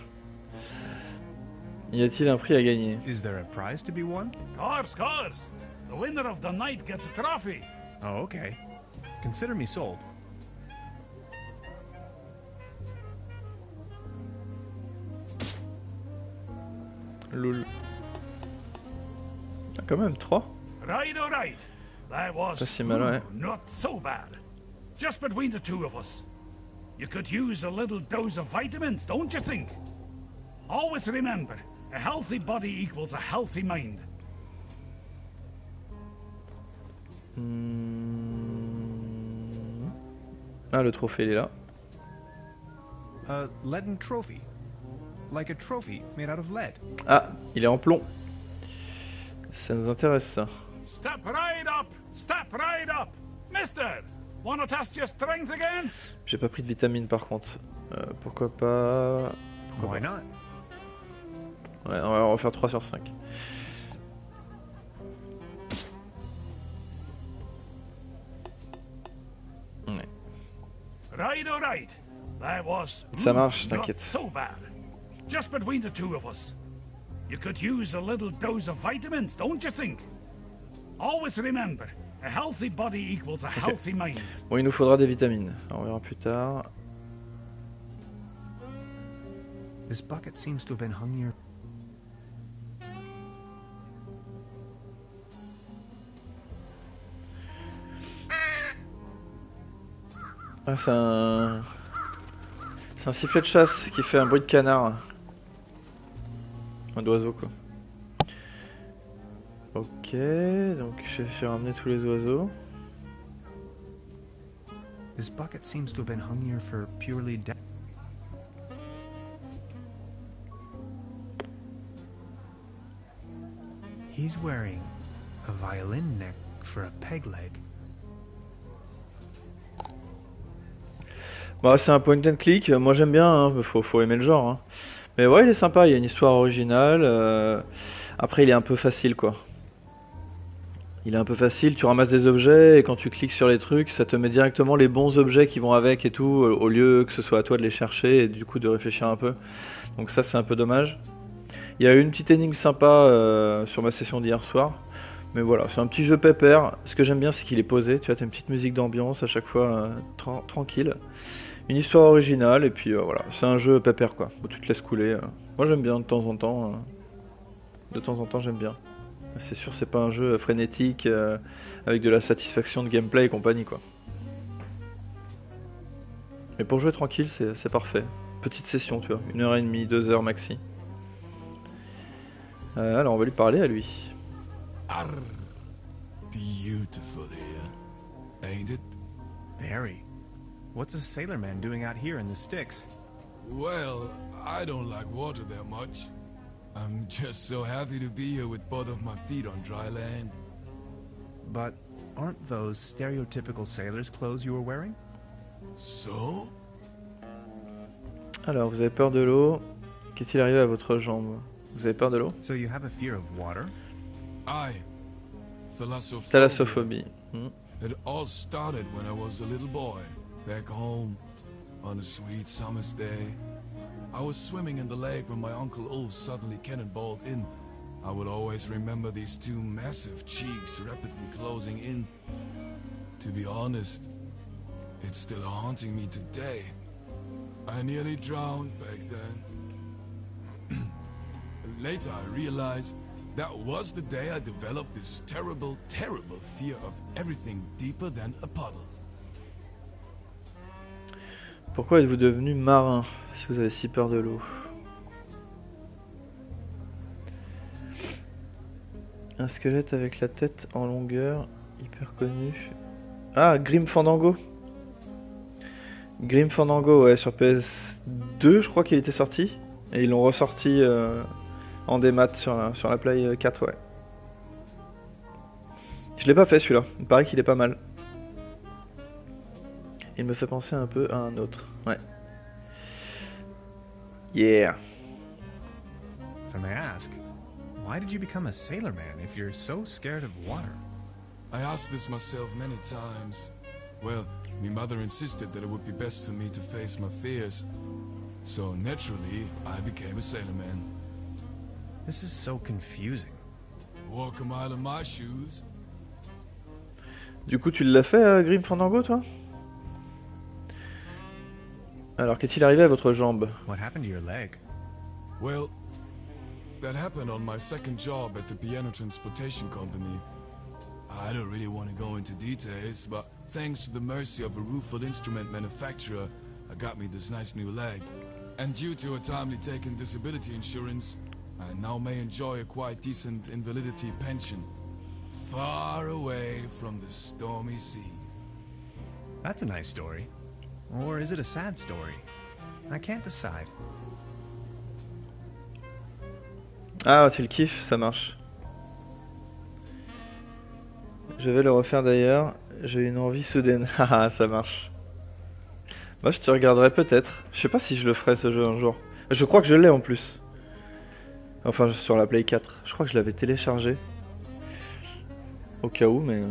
Y a-t-il un prix à gagner?
Is there a prize to be won?
Course. The winner of the night gets a trophy.
Oh, okay. Consider me sold.
Lol. Ah, quand même, 3.
Right. That was
Pas si mal, ouais.
not so bad. Just between the two of us. You could use a little dose of vitamins, don't you think? Always remember, a healthy body equals a healthy mind.
Ah, le trophée, il est là.
A leaden trophy. Like a trophy made out of lead.
Ah, il est en plomb. Ça nous intéresse, ça.
Step right up! Mister, wanna test your strength again?
J'ai pas pris de vitamines, par contre. Pourquoi pas...
Why not?
Ouais, on va refaire 3 sur 5. Ouais.
Right. That was
Ça marche, t'inquiète.
so bad. Just between the two of us. You could use a little dose of vitamins, don't you think? Always remember, a healthy body equals a healthy mind.
Bon, il nous faudra des vitamines. On verra plus tard.
This bucket seems to have been hung here.
Ah, c'est un sifflet de chasse qui fait un bruit de canard. Un d'oiseau, quoi. Ok, donc je vais faire ramener tous les oiseaux.
This bucket seems to have been hung here for purely He's wearing a violin neck for a peg leg.
Bah, c'est un point and click, moi j'aime bien, hein. Faut aimer le genre. Hein. Mais ouais, il est sympa, il y a une histoire originale. Après, il est un peu facile quoi. Il est un peu facile, tu ramasses des objets et quand tu cliques sur les trucs, ça te met directement les bons objets qui vont avec et tout, au lieu que ce soit à toi de les chercher et du coup de réfléchir un peu. Donc ça, c'est un peu dommage. Il y a eu une petite énigme sympa sur ma session d'hier soir. Mais voilà, c'est un petit jeu pépère. Ce que j'aime bien, c'est qu'il est posé. Tu vois, t'as une petite musique d'ambiance à chaque fois, tranquille. Une histoire originale, et puis voilà, c'est un jeu pépère quoi, où tu te laisses couler. Moi j'aime bien de temps en temps. De temps en temps, j'aime bien. C'est sûr, c'est pas un jeu frénétique avec de la satisfaction de gameplay et compagnie quoi. Mais pour jouer tranquille, c'est parfait. Petite session, tu vois, 1h30, 2h maxi. Alors on va lui parler à lui.
Arr, beautiful here, ain't it?
Very. What's a sailorman doing out here in the sticks?
Well, I don't like water that much. I'm just so happy to be here with both of my feet on dry land.
But aren't those stereotypical sailor's clothes you were wearing?
So?
Alors, vous avez peur de l'eau. Qu'est-il arrivé à votre jambe? Vous avez peur de l'eau?
So you have a fear of water?
Aye. Thalassophobia.
Thalassophobie.
It all started when I was a little boy, back home, on a sweet summer's day. I was swimming in the lake when my Uncle Ulf suddenly cannonballed in. I will always remember these two massive cheeks rapidly closing in. To be honest, it's still haunting me today. I nearly drowned back then. Later I realized that was the day I developed this terrible, terrible fear of everything deeper than a puddle.
Pourquoi êtes-vous devenu marin si vous avez si peur de l'eau? Un squelette avec la tête en longueur, hyper connu. Ah, Grim Fandango. Grim Fandango, ouais, sur PS2, je crois qu'il était sorti. Et ils l'ont ressorti en démat sur la Play 4, ouais. Je l'ai pas fait celui-là, il paraît qu'il est pas mal. Il me fait penser un peu à un autre, ouais. Yeah.
If I may ask, why did you become a sailorman if you're so scared of water?
I asked this myself many times. Well, my mother insisted that it would be best for me to face my fears. So naturally, I became a sailorman.
This is so confusing.
Walk a mile in my shoes.
Du coup, tu l'as fait, Grim Fandango, toi? Alors, qu'est-il arrivé à votre jambe?
What happened to your leg?
Well, that happened on my second job at the piano transportation company. I don't really want to go into details, but thanks to the mercy of a rueful instrument manufacturer, I got me this nice new leg. And due to a timely taken disability insurance, I now may enjoy a quite decent invalidity pension. Far away from the stormy sea.
That's a nice story. Or is it a sad story? I can't decide.
Ah, tu le kiffes, ça marche. Je vais le refaire d'ailleurs. J'ai une envie soudaine. Haha, ça marche. Moi, je te regarderai peut-être. Je sais pas si je le ferai ce jeu un jour. Je crois que je l'ai en plus. Enfin, sur la Play 4. Je crois que je l'avais téléchargé. Au cas où, mais...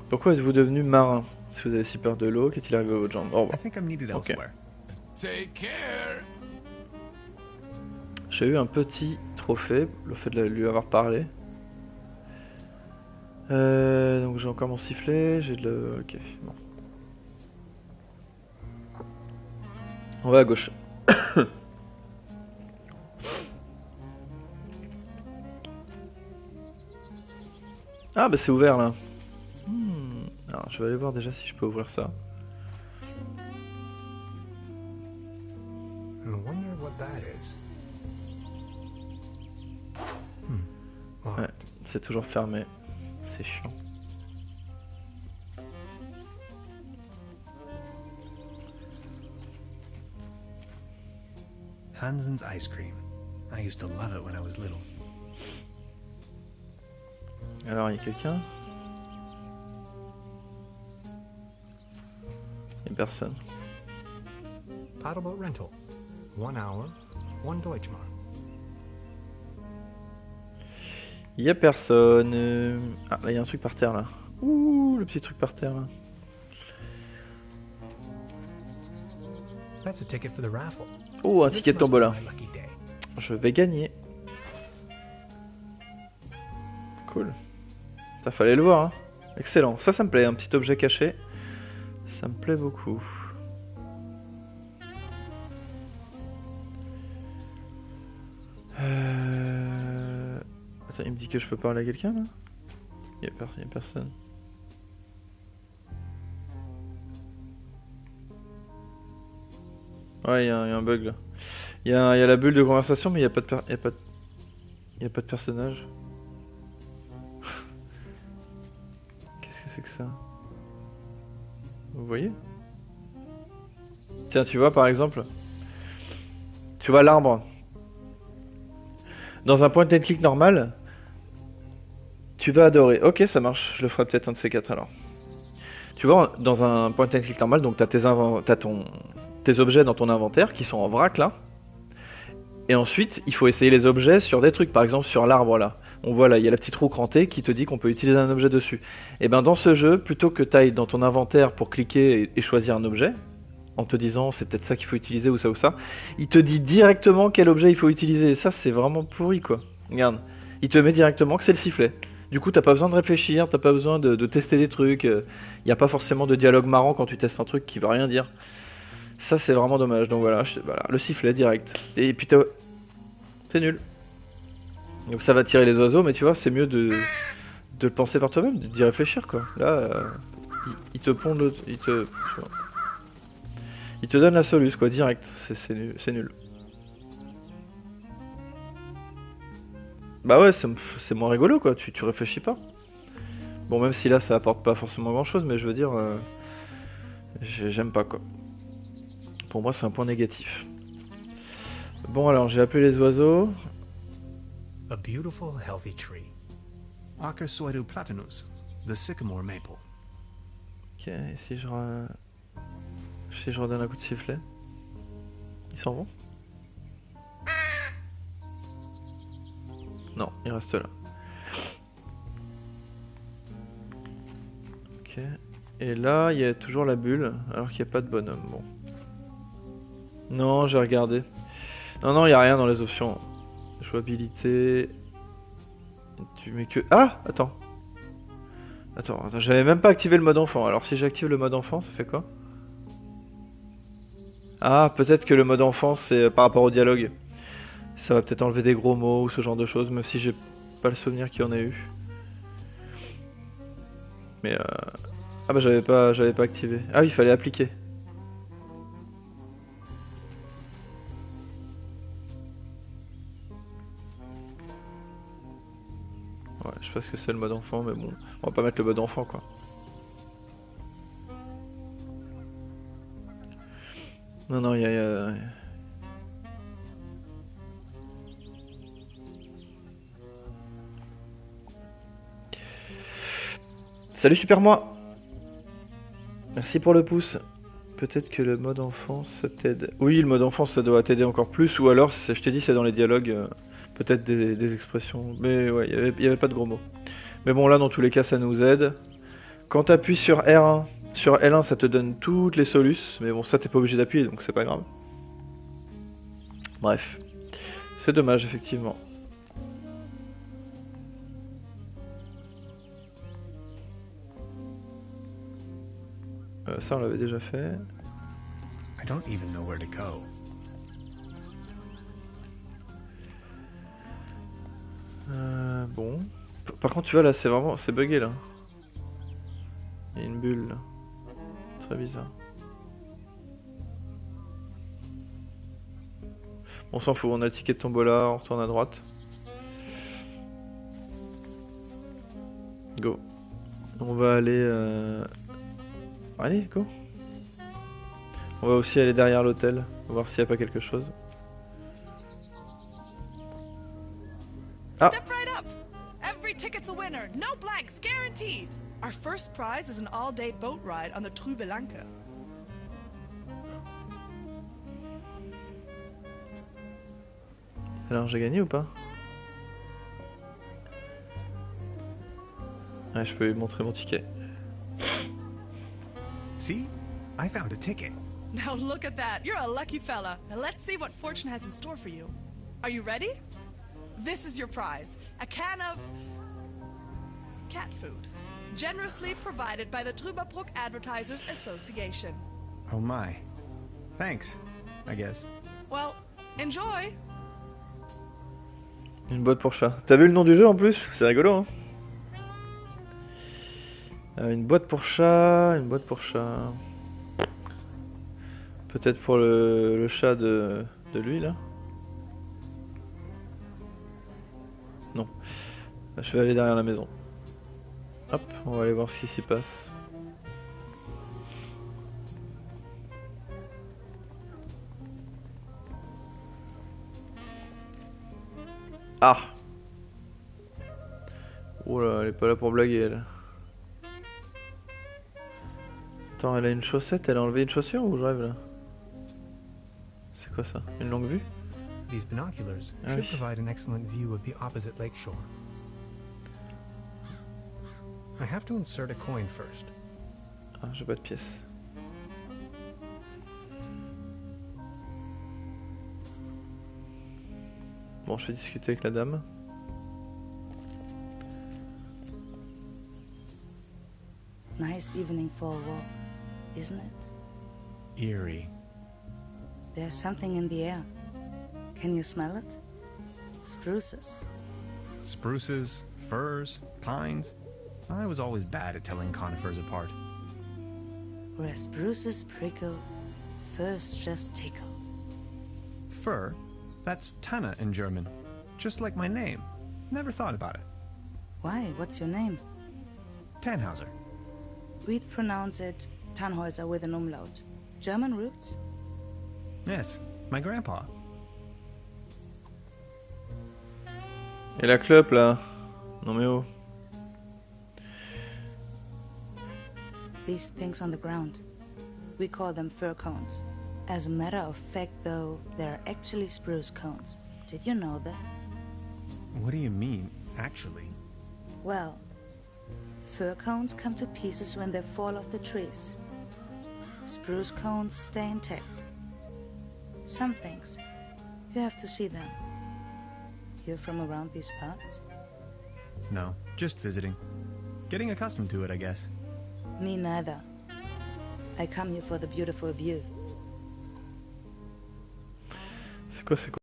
Pourquoi êtes-vous devenu marin? Si vous avez si peur de l'eau, qu'est-il arrivé à votre jambe? Oh, bah. Ok.
Take care.
J'ai eu un petit trophée, le fait de lui avoir parlé. Donc j'ai encore mon sifflet, j'ai de le... Ok, bon. On va à gauche. Ah bah c'est ouvert là. Alors je vais aller voir déjà si je peux ouvrir ça.
I wonder what that is.
Ouais, c'est toujours fermé. C'est chiant.
Hansen's ice cream. I used to love it when I was little.
Alors, il y a quelqu'un? Il y a personne.
Paddleboat rental. 1 hour, 1 Deutschmark.
Il y a personne. Ah, là, il y a un truc par terre, là. Ouh, le petit truc par terre, là.
That's a ticket for the raffle.
Oh, un
This
ticket de
must be
tombola.
my lucky day.
Je vais gagner. Cool. Ça fallait le voir, hein. Excellent. Ça me plaît. Un petit objet caché. Ça me plaît beaucoup. Attends, il me dit que je peux parler à quelqu'un, là? Il y a personne. Ouais, il y a un bug, là. Il y a la bulle de conversation, mais il n'y a pas de personnage. Qu'est-ce que c'est que ça? Vous voyez? Tiens, tu vois, par exemple, tu vois l'arbre. Dans un point and click normal, tu vas adorer. Ok, ça marche. Je le ferai peut-être un de ces quatre alors. Tu vois, dans un point and click normal, donc t'as tes objets dans ton inventaire qui sont en vrac là. Et ensuite, il faut essayer les objets sur des trucs. Par exemple, sur l'arbre là. On voit là, il y a la petite roue crantée qui te dit qu'on peut utiliser un objet dessus. Et ben dans ce jeu, plutôt que t'ailles dans ton inventaire pour cliquer et choisir un objet, en te disant c'est peut-être ça qu'il faut utiliser ou ça, il te dit directement quel objet il faut utiliser. Et ça, c'est vraiment pourri quoi. Regarde, il te met directement que c'est le sifflet. Du coup, t'as pas besoin de réfléchir, t'as pas besoin de tester des trucs. Il n'y a pas forcément de dialogue marrant quand tu testes un truc qui veut rien dire. Ça, c'est vraiment dommage. Donc voilà, le sifflet direct. Et puis c'est nul. Donc ça va tirer les oiseaux, mais tu vois, c'est mieux de le penser par toi-même, d'y réfléchir quoi. Là, il te pond il te donne la soluce quoi, direct. C'est nul. Bah ouais, c'est moins rigolo quoi, tu réfléchis pas. Bon, même si là ça apporte pas forcément grand chose, mais je veux dire, j'aime pas quoi. Pour moi, c'est un point négatif. Bon, alors j'ai appelé les oiseaux.
A beautiful, healthy tree. Acersoidu platanus, the sycamore maple.
Ok, et si je redonne un coup de sifflet, ils s'en vont? Non, il reste là. Ok. Et là, il y a toujours la bulle, alors qu'il n'y a pas de bonhomme. Bon. Non, j'ai regardé. Non, il n'y a rien dans les options. Jouabilité. Tu mets que... Ah, attends, j'avais même pas activé le mode enfant. Alors si j'active le mode enfant, ça fait quoi? Ah, peut-être que le mode enfant, c'est par rapport au dialogue. Ça va peut-être enlever des gros mots ou ce genre de choses, même si j'ai pas le souvenir qu'il y en ait eu. Mais ah bah j'avais pas activé. Ah oui, il fallait appliquer. Ouais, je sais pas ce que c'est le mode enfant, mais bon, on va pas mettre le mode enfant quoi. Non, il y a... Salut Super Moi. Merci pour le pouce. Peut-être que le mode enfant ça t'aide. Oui, le mode enfant ça doit t'aider encore plus, ou alors je t'ai dit c'est dans les dialogues, peut-être des expressions. Mais ouais, il y avait pas de gros mots. Mais bon là dans tous les cas ça nous aide. Quand t'appuies sur R1, sur L1 ça te donne toutes les solutions, mais bon ça t'es pas obligé d'appuyer donc c'est pas grave. Bref, c'est dommage effectivement. Ça on l'avait déjà fait.
I don't even know where to go.
Bon. Par contre tu vois là c'est bugué là. Il y a une bulle là. Très bizarre. On s'en fout, on a le ticket de tombola, on retourne à droite. Go. On va aller... Allez, go. On va aussi aller derrière l'hôtel, voir s'il n'y a pas quelque chose. Ah.
ticket's a winner. No blanks, guaranteed. Our first prize is an all-day boat ride on the Truberbrook.
Alors j'ai gagné ou pas? Ouais, je peux lui montrer mon ticket.
See? I found a ticket.
Now look at that. You're a lucky fella. Now let's see what fortune has in store for you. Are you ready? This is your prize. A can of cat food. Generously provided by the Truberbrook Advertisers Association.
Oh my. Thanks, I guess.
Well, enjoy.
Une boîte pour chat. T'as vu le nom du jeu en plus? C'est rigolo, hein? Une boîte pour chat, une boîte pour chat. Peut-être pour le chat de lui là? Non. Je vais aller derrière la maison. Hop, on va aller voir ce qui s'y passe. Ah! Oh là, elle est pas là pour blaguer elle. Attends, elle a une chaussette, elle a enlevé une chaussure ou je rêve là? C'est quoi ça? Une longue vue?
These binoculars should provide an excellent view of the opposite lakeshore. I have to insert a coin first.
Ah, j'ai pas de pièce. Bon, je vais discuter avec la dame.
Nice evening for a walk, isn't it?
Eerie.
There's something in the air. Can you smell it? Spruces.
Spruces, firs, pines. I was always bad at telling conifers apart.
Where spruces prickle, firs just tickle.
Fir? That's Tanne in German. Just like my name. Never thought about it.
Why? What's your name?
Tannhauser.
We'd pronounce it Tannhäuser with an umlaut. German roots?
Yes, my grandpa.
Et la clope là? Non mais oh.
These things on the ground. We call them fir cones. As a matter of fact, though, they're actually spruce cones. Did you know that?
What do you mean, actually?
Well, fir cones come to pieces when they fall off the trees. Spruce cones stay intact. Some things, you have to see them. You're from around these parts?
No, just visiting. Getting accustomed to it, I guess.
Me neither. I come here for the beautiful view.
C'est quoi, c'est quoi?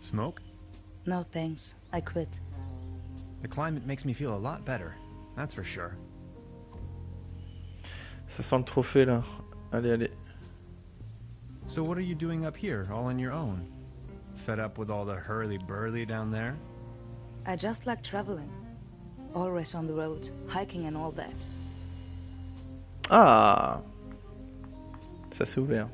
Smoke?
No thanks. I quit.
The climate makes me feel a lot better. That's for sure.
Ça sent le trophée là. Allez, allez.
So what are you doing up here, all on your own? Fed up with all the hurly-burly down there?
I just like traveling. Always on the road, hiking and all that.
Ah! Ça s'est ouvert.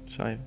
J'arrive.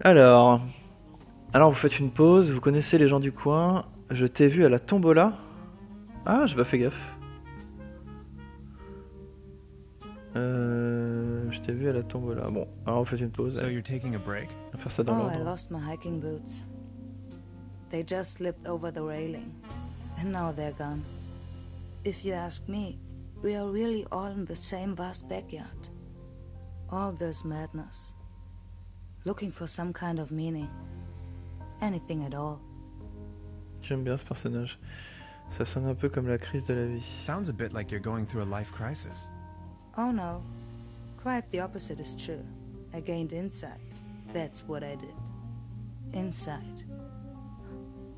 Alors vous faites une pause, vous connaissez les gens du coin, je t'ai vu à la tombola. Ah, j'ai pas fait gaffe. Je t'ai vu à la tombola. Bon, alors vous faites une pause.
So you're taking a break?
On va faire ça dans
Oh, I
l'ordre.
lost my hiking boots. They just slipped over the railing. And now they're gone. If you ask me, we are really all in the same vast backyard. All this madness. looking for some kind of meaning. Anything at all.
J'aime bien ce personnage. Ça sonne un peu comme la crise de la vie.
Sounds a bit like you're going through a life crisis.
Oh no. Quite the opposite is true. I gained insight. That's what I did. Insight.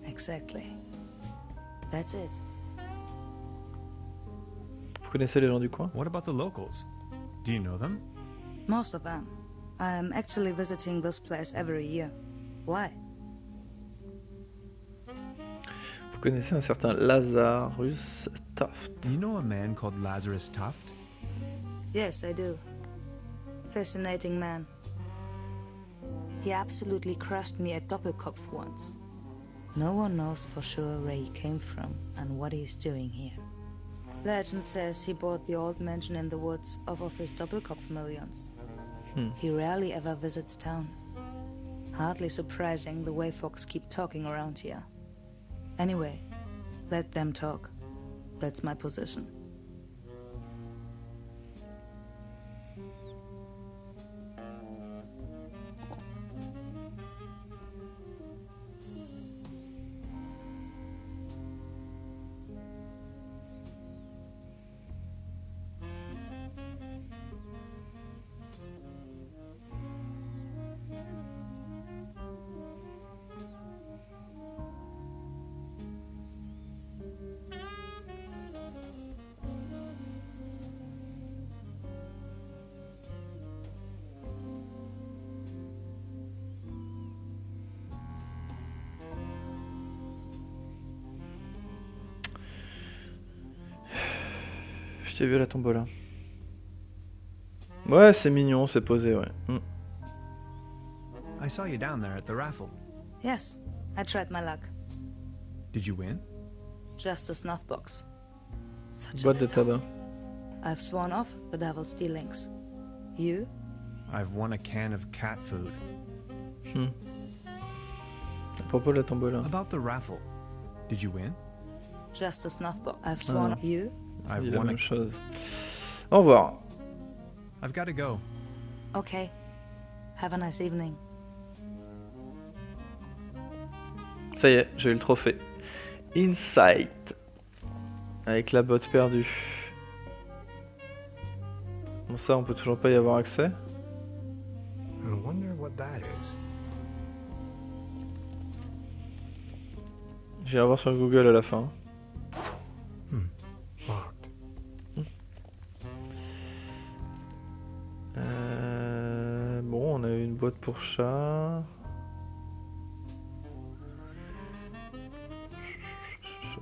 Exactly. That's it.
Vous connaissez les gens du coin?
What about the locals? Do you know them?
Most of them. I'm actually visiting this place every year. Why?
Vous connaissez un certain Lazarus Taft?
You know a man called Lazarus Taft?
Yes, I do. Fascinating man. He absolutely crushed me at Doppelkopf once. No one knows for sure where he came from and what he's doing here. Legend says he bought the old mansion in the woods off of his Doppelkopf millions. He rarely ever visits town. Hardly surprising the way folks keep talking around here. Anyway, let them talk. That's my position.
Je t'ai vu à la tombola. Ouais, c'est mignon, c'est posé, ouais.
I saw you down there at the raffle.
Yes, I tried my luck.
Did you win?
Just a snuff box. Such a
Boîte de
little.
tabac.
I've sworn off the devil's dealings. You?
I've won a can of cat food.
À propos de la tombola.
About the raffle. Did you win?
Just a snuff box. I've sworn off. You?
I've
Il dit la
won
même
a...
chose. Au revoir.
I've got to go.
Okay. Have a nice evening.
Ça y est, j'ai eu le trophée. Insight. Avec la botte perdue. Bon, ça, on peut toujours pas y avoir accès.
I wonder what that is.
J'irai voir sur Google à la fin.
Locked.
Bon, on a eu une boîte pour chat.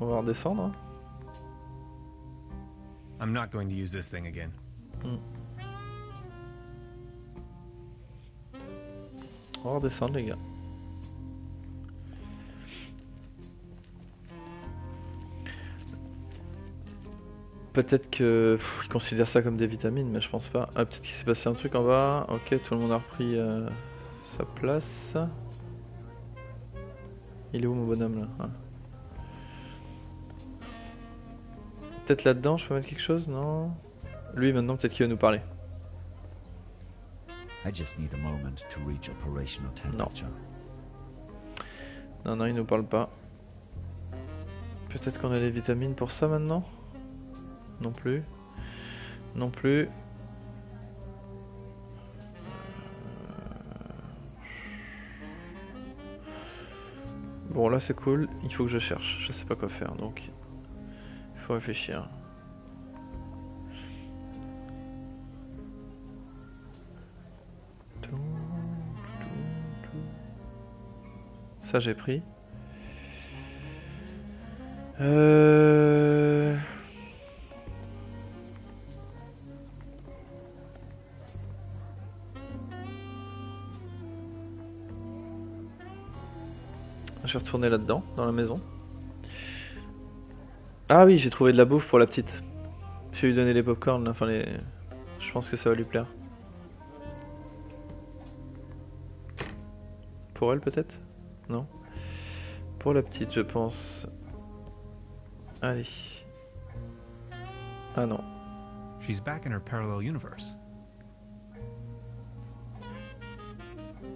On va redescendre. Hein.
I'm not going to use this thing again.
On va redescendre, les gars. Peut-être que ils considèrent ça comme des vitamines, mais je pense pas. Ah, peut-être qu'il s'est passé un truc en bas. Ok, tout le monde a repris sa place. Il est où mon bonhomme là? Ah. Peut-être là-dedans, je peux mettre quelque chose? Non? Lui maintenant, peut-être qu'il va nous parler.
I just need a moment to reach operational temperature.
Non, il nous parle pas. Peut-être qu'on a les vitamines pour ça maintenant? Non plus. Non plus. Bon, là c'est cool. Il faut que je cherche. Je sais pas quoi faire donc. Il faut réfléchir. Ça j'ai pris. Je vais retourner là-dedans, dans la maison. Ah oui, j'ai trouvé de la bouffe pour la petite. Je vais lui donner les popcorn, enfin les... Je pense que ça va lui plaire. Pour elle peut-être? Non. Pour la petite, je pense. Allez. Ah non.
She's back in her parallel universe.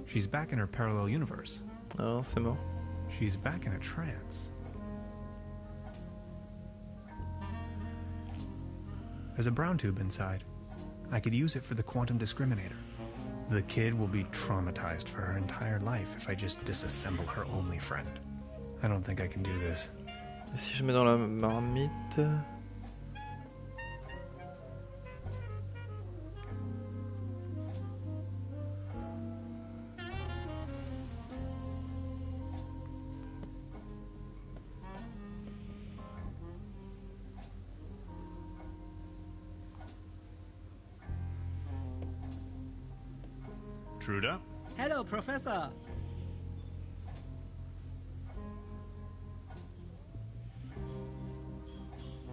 She's back in her parallel universe.
Oh, c'est mort.
She's back in a trance. There's a brown tube inside. I could use it for the quantum discriminator. The kid will be traumatized for her entire life if I just disassemble her only friend. I don't think I can do this.
Et si je mets dans la marmite...
Truda?
Hello, Professor.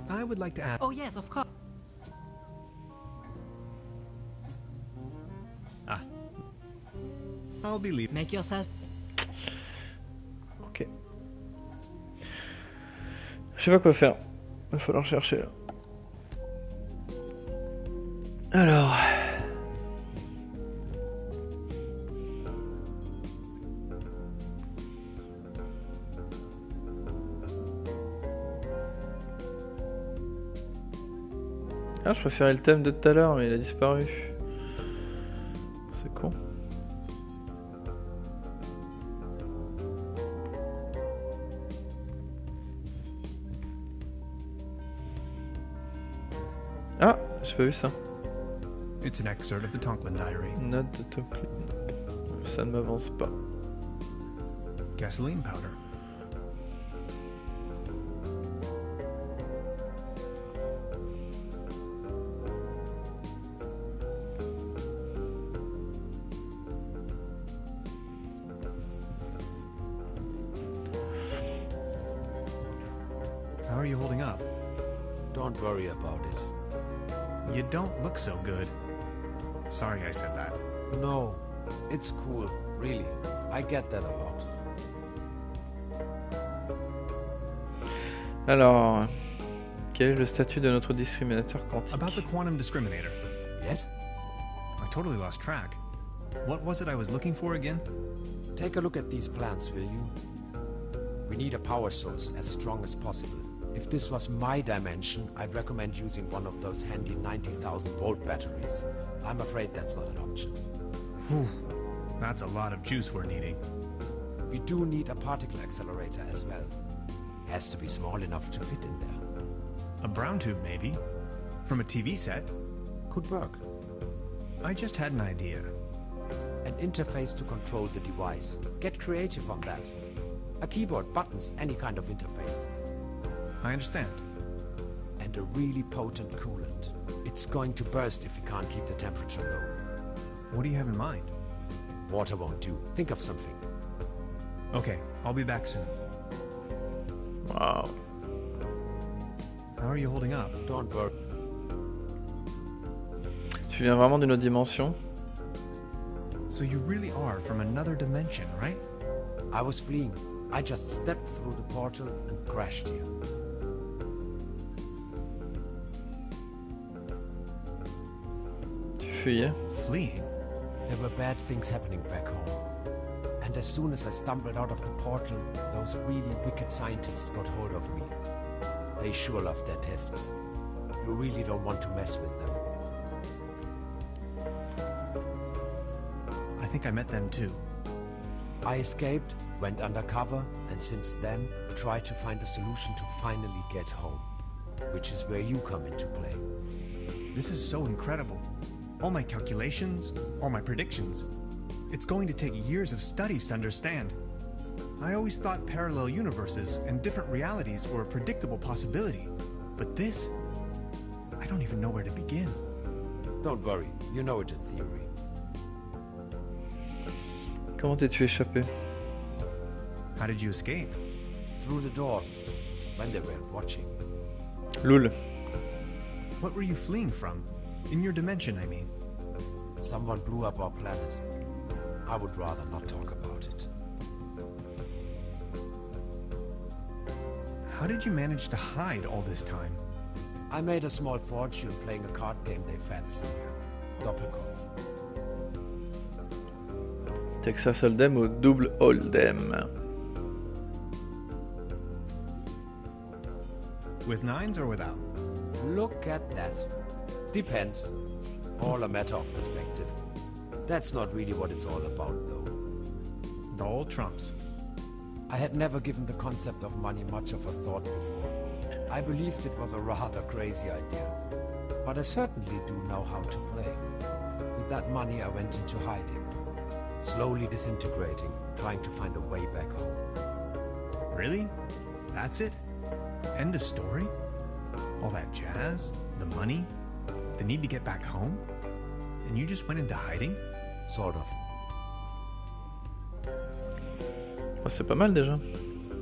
I would like to add...
Oh, yes, of course.
Ah. I'll be leaving.
Make yourself...
Ok. Je sais pas quoi faire. Il va falloir chercher là. Alors... Ah, je préférais le thème de tout à l'heure, mais il a disparu. C'est con. Ah, j'ai pas vu ça.
It's an excerpt of the Tonklin diary.
Note de Tonklin. Ça ne m'avance pas.
Gasoline powder. How are you holding up?
Don't worry about it.
You don't look so good. Sorry I said that.
No, it's cool, really. I get that a lot.
Alors, quel est le statut de notre discriminateur quantique?
About the quantum discriminator.
Yes?
I totally lost track. What was it I was looking for again?
Take a look at these plans, will you? We need a power source as strong as possible. If this was my dimension, I'd recommend using one of those handy 90,000 volt batteries. I'm afraid that's not an option.
Whew. That's a lot of juice we're needing.
We do need a particle accelerator as well. Has to be small enough to fit in there.
A brown tube, maybe? From a TV set?
Could work.
I just had an idea.
An interface to control the device. Get creative on that. A keyboard, buttons, any kind of interface.
I understand.
And a really potent coolant. It's going to burst if you can't keep the temperature low.
What do you have in mind?
Water won't do. Think of something.
Okay, I'll be back soon.
Wow.
How are you holding up?
Don't worry.
Tu viens vraiment d'une autre dimension?
So you really are from another dimension, right?
I was fleeing. I just stepped through the portal and crashed here.
Tu fuyais?
Fleeing?
There were bad things happening back home. And as soon as I stumbled out of the portal, those really wicked scientists got hold of me. They sure love their tests. You really don't want to mess with them.
I think I met them too.
I escaped, went undercover, and since then, tried to find a solution to finally get home. Which is where you come into play.
This is so incredible. All my calculations, all my predictions. It's going to take years of studies to understand. I always thought parallel universes and different realities were a predictable possibility. But this, I don't even know where to begin.
Don't worry, you know it in theory.
Comment t'es-tu échappé?
How did you escape?
Through the door, when they weren't watching.
Lul.
What were you fleeing from? In your dimension, I mean.
Someone blew up our planet. I would rather not talk about it.
How did you manage to hide all this time?
I made a small fortune playing a card game they fancy. Doppelkopf.
Texas Hold'em ou double Hold'em?
With nines or without?
Look at that. Depends. All a matter of perspective. That's not really what it's all about, though.
The old trumps.
I had never given the concept of money much of a thought before. I believed it was a rather crazy idea. But I certainly do know how to play. With that money I went into hiding. Slowly disintegrating, trying to find a way back home.
Really? That's it? End of story? All that jazz? The money? The need to get back home? And you just went into hiding?
Sort of.
Oh, c'est pas mal déjà.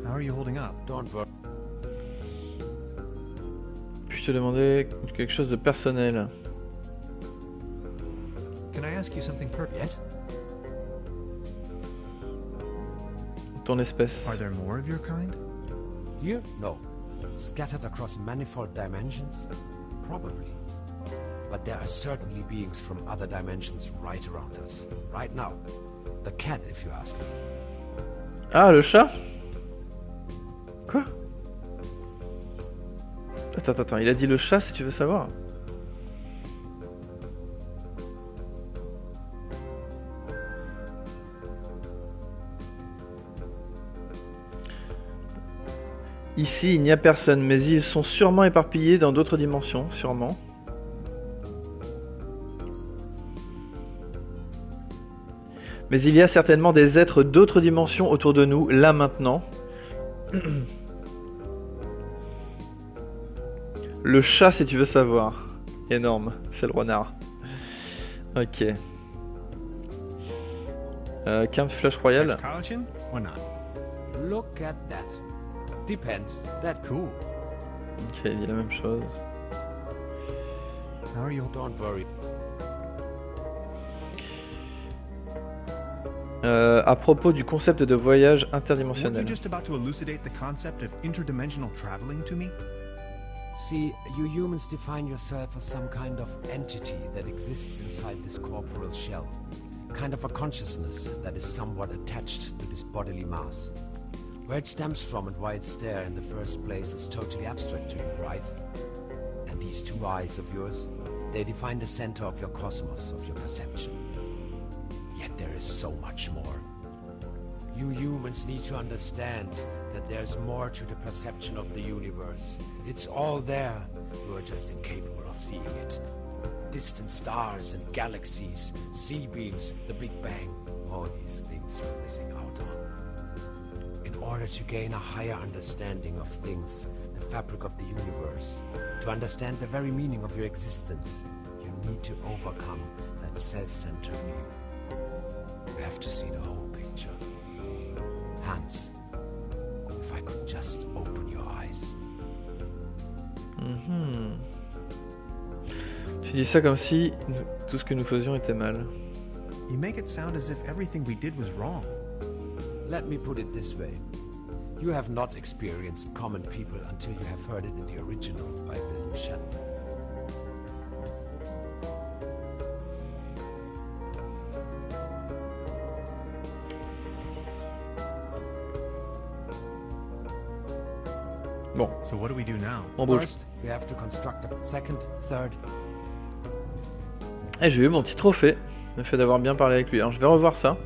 How are you holding up?
Don't worry.
Puis-je te demander quelque chose de personnel?
Can I ask you something
Yes?
Ton espèce.
Are there more of your kind?
Here? No. Scattered across manifold dimensions? Probably. But there are certainly beings from other dimensions right around us. Right now. The cat, if you ask me.
Ah, le chat? Quoi? Attends, il a dit le chat si tu veux savoir. Ici, il n'y a personne, mais ils sont sûrement éparpillés dans d'autres dimensions, sûrement. Mais il y a certainement des êtres d'autres dimensions autour de nous, là maintenant. Le chat, si tu veux savoir. Énorme, c'est le renard. Ok. Quinte Flash Royale.
Look at that. Depends. That cool.
Ok, il dit la même chose.
How are you?
Don't worry.
À propos du concept de voyage interdimensionnel.
Were you just about to elucidate the concept of interdimensional traveling to me?
See, you humans define yourself as some kind of entity that exists inside this corporeal shell. Kind of a consciousness that is somewhat attached to this bodily mass. Where it stems from and why it's there in the first place is totally abstract to you, right? And these two eyes of yours, they define the center of your cosmos, of your perception. Yet there is so much more. You humans need to understand that there's more to the perception of the universe. It's all there. You are just incapable of seeing it. Distant stars and galaxies, sea beams, the Big Bang. All these things you're missing out on. In order to gain a higher understanding of things, the fabric of the universe, to understand the very meaning of your existence, you need to overcome that self-centered view. You have to see the whole picture. Hans, if I could just open your eyes.
Tu dis ça comme si tout ce que nous faisions était mal.
You make it sound as if everything we did was wrong.
Let me put it this way. You have not experienced common people until you have heard it in the original by William Shatner.
Bon.
So what do we do now?
On bouge.
First, we have to construct a second, third.
Et j'ai eu mon petit trophée, le fait d'avoir bien parlé avec lui. Alors je vais revoir ça.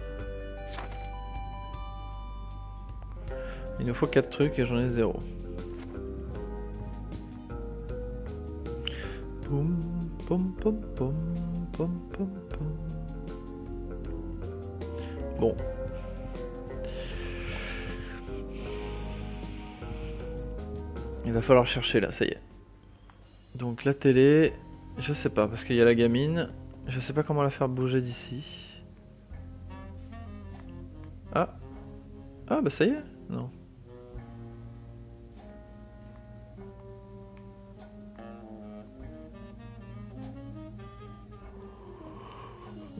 Il nous faut 4 trucs et j'en ai 0. Poum, poum, poum, poum, poum, poum, poum. Bon. Il va falloir chercher là, ça y est. Donc la télé, je sais pas, parce qu'il y a la gamine. Je sais pas comment la faire bouger d'ici. Ah. Ah bah ça y est. Non.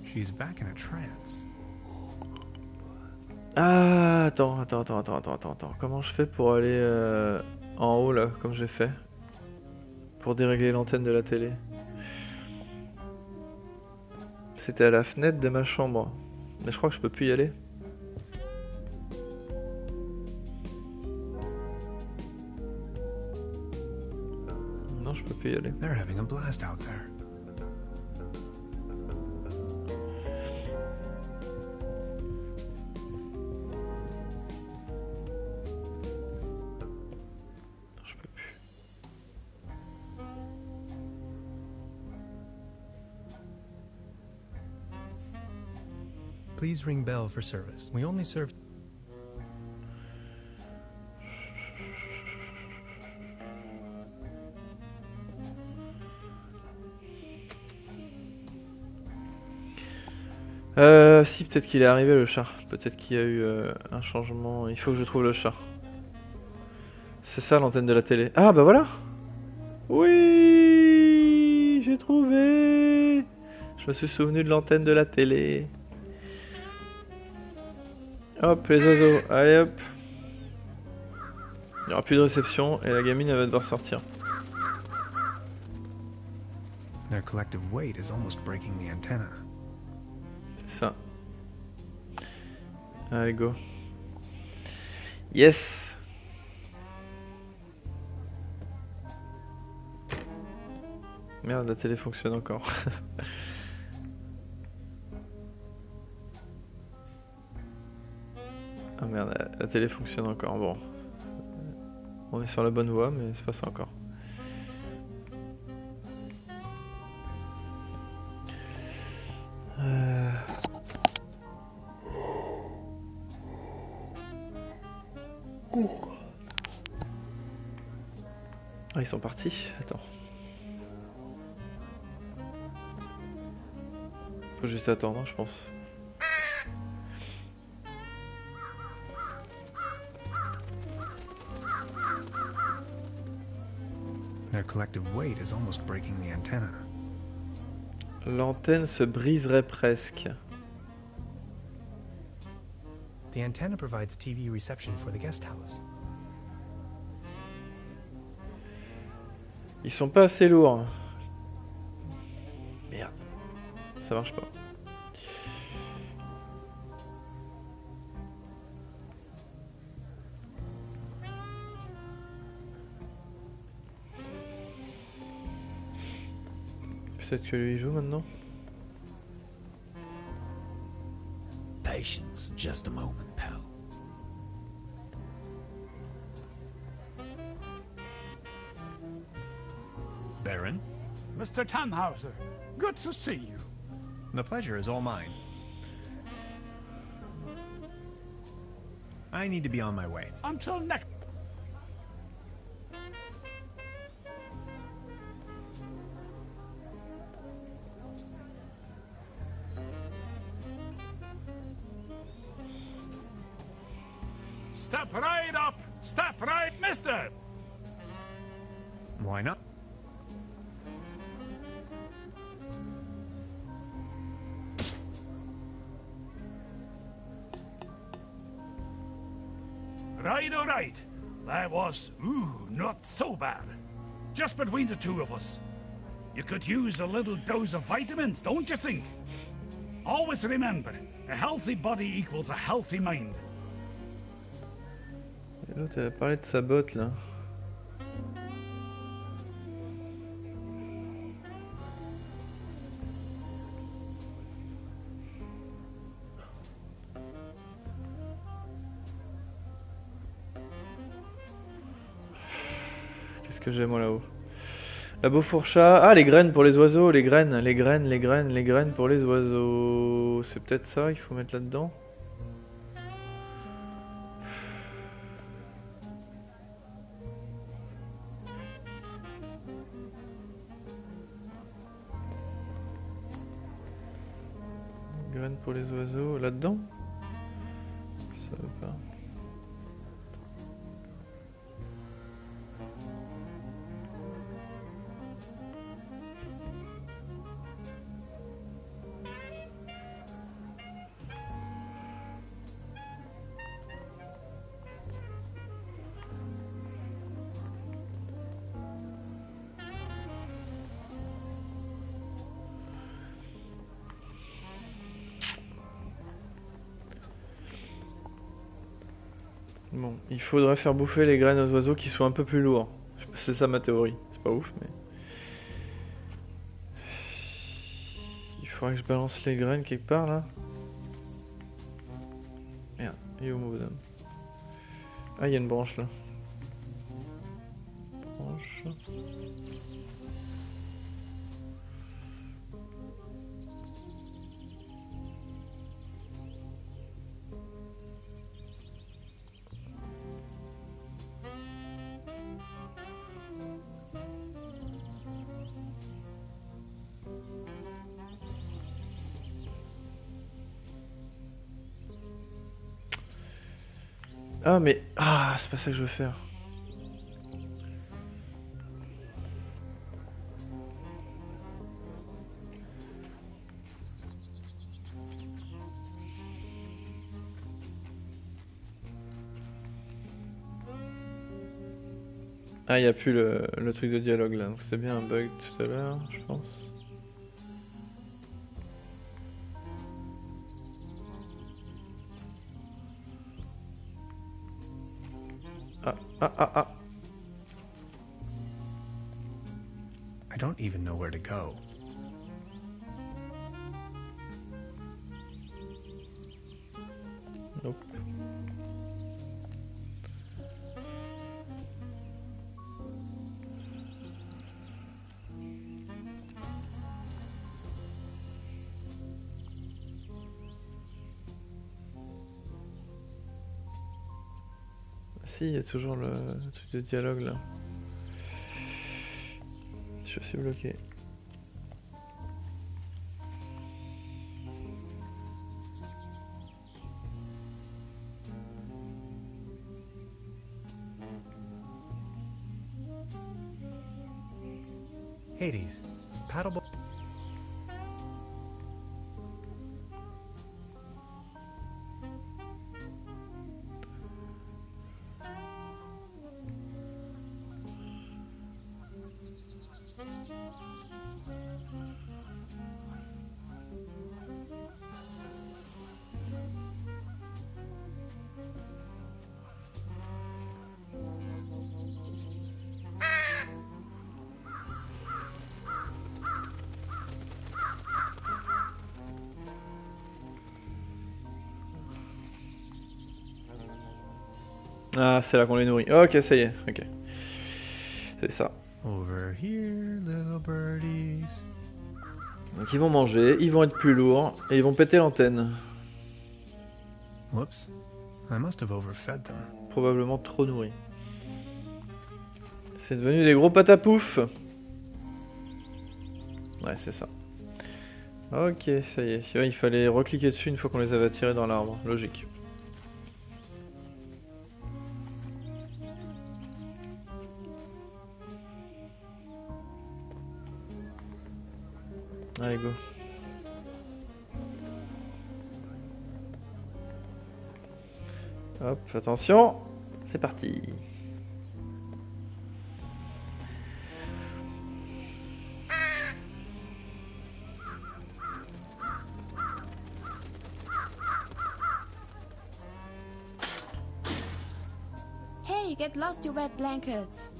She's back in a trance.
Ah, attends. Comment je fais pour aller en haut là, comme j'ai fait? Pour dérégler l'antenne de la télé. C'était à la fenêtre de ma chambre. Mais je crois que je peux plus y aller. Non, je peux plus y aller.
They're having a blast out there.
Je peux plus.
Please ring bell for service. We only serve.
Si, peut-être qu'il est arrivé le chat. Peut-être qu'il y a eu un changement. Il faut que je trouve le chat. C'est ça l'antenne de la télé. Ah bah voilà. Oui, j'ai trouvé. Je me suis souvenu de l'antenne de la télé. Hop, les oiseaux. Allez hop. Il n'y aura plus de réception et la gamine elle va devoir sortir.
Their collective weight is almost breaking the antenna.
C'est ça. Allez, go. Yes. Merde, la télé fonctionne encore. Ah merde, la télé fonctionne encore. Bon. On est sur la bonne voie, mais c'est pas ça encore. Ah, ils sont partis. Attends. Faut juste attendre, je pense.
Their collective weight is almost breaking the antenna.
L'antenne se briserait presque.
The antenna provides TV reception for the guest house.
Ils sont pas assez lourds. Merde. Ça marche pas. Peut-être que lui joue maintenant.
Patience, just a moment, pal.
Baron? Mr. Tannhauser, good to see you.
The pleasure is all mine. I need to be on my way.
Until next... Step right up! Step right, mister!
Why not?
Right, all right. That was, not so bad. Just between the two of us. You could use a little dose of vitamins, don't you think? Always remember, a healthy body equals a healthy mind.
L'autre, elle a parlé de sa botte là. Qu'est-ce que j'ai moi là-haut? La beau fourchat. Ah, les graines pour les oiseaux, les graines pour les oiseaux. C'est peut-être ça, il faut mettre là-dedans. Graines pour les oiseaux, là-dedans? Ça veut pas. Bon, il faudrait faire bouffer les graines aux oiseaux qui soient un peu plus lourds. Je sais pas si c'est ça ma théorie. C'est pas ouf, mais... Il faudrait que je balance les graines quelque part, là. Merde, il est où mon bonhomme? Ah, il y a une branche, là. Branche... Ah mais... Ah, c'est pas ça que je veux faire. Ah, il n'y a plus le truc de dialogue là, donc c'était bien un bug tout à l'heure, je pense. Ah.
I don't even know where to go.
Nope. Si, il y a toujours le truc de dialogue là. Je suis bloqué.
Hades, paddleboard.
Ah, c'est là qu'on les nourrit. Ok, ça y est, ok. C'est ça.
Over here, little birdies.
Donc ils vont manger, ils vont être plus lourds, et ils vont péter l'antenne.
Whoops. I must have overfed them.
Probablement trop nourris. C'est devenu des gros patapouf. Ouais, c'est ça. Ok, ça y est. Ouais, il fallait recliquer dessus une fois qu'on les avait attirés dans l'arbre. Logique. Allez, go. Hop, attention. C'est parti.
Hey, get lost, you wet blankets.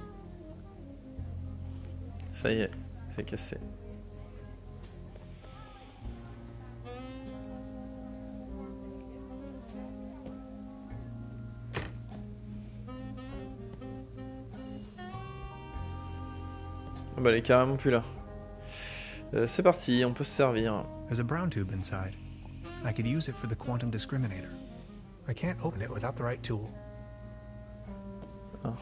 Ça y est, c'est cassé. Ah bah elle est carrément plus là. C'est parti, on peut se servir.
There's a brown tube inside. I could use it for the quantum discriminator. I can't open it without the right tool.
Ah.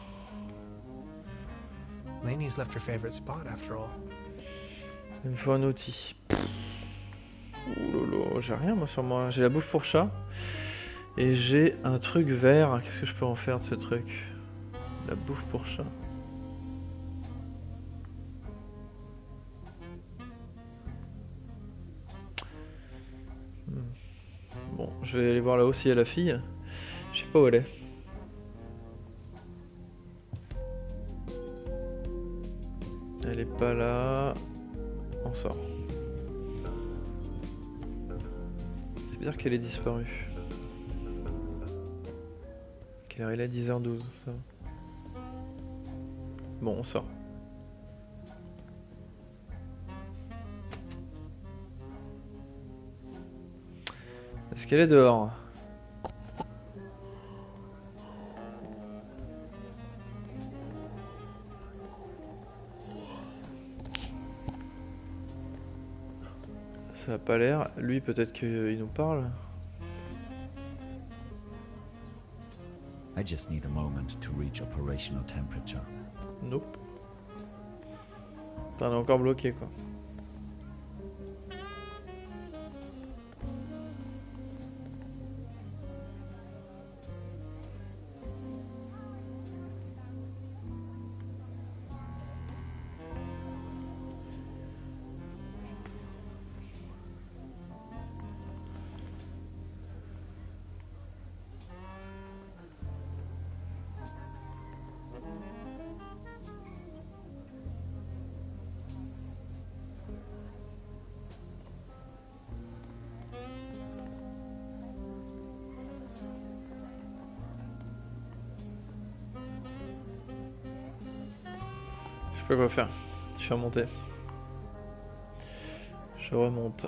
Lainey's left her favorite spot after all.
Il me faut un outil. Ouh lolo, j'ai rien moi sur moi. J'ai la bouffe pour chat. Et j'ai un truc vert. Qu'est-ce que je peux en faire de ce truc? La bouffe pour chat. Bon, je vais aller voir là-haut s'il y a la fille. Je sais pas où elle est. Elle est pas là. On sort. C'est bizarre qu'elle ait disparu. Ok. Quelle heure il est? 10h12, ça va. Bon, on sort. Est-ce qu'elle est dehors? Ça a pas l'air. Lui, peut-être qu'il nous parle.
I just need a moment to reach operational temperature.
Nope. Putain, on est encore bloqué quoi. Je sais pas quoi faire. Je suis remonté. Je remonte.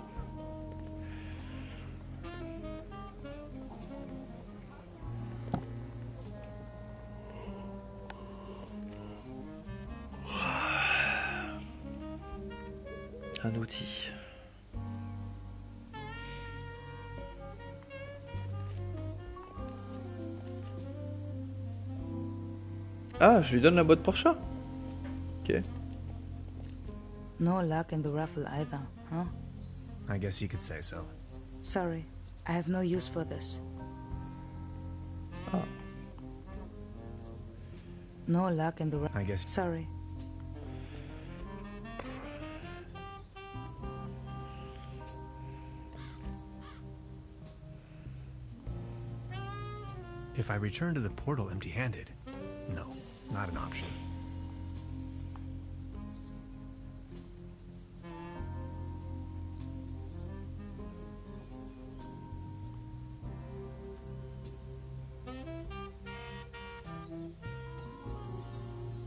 Un outil. Ah, je lui donne la boîte pour chat. Ok.
No luck in the raffle either, huh?
I guess you could say so.
Sorry, I have no use for this.
Ah.
No luck in the
I guess.
Sorry.
If I return to the portal empty-handed, no, not an option.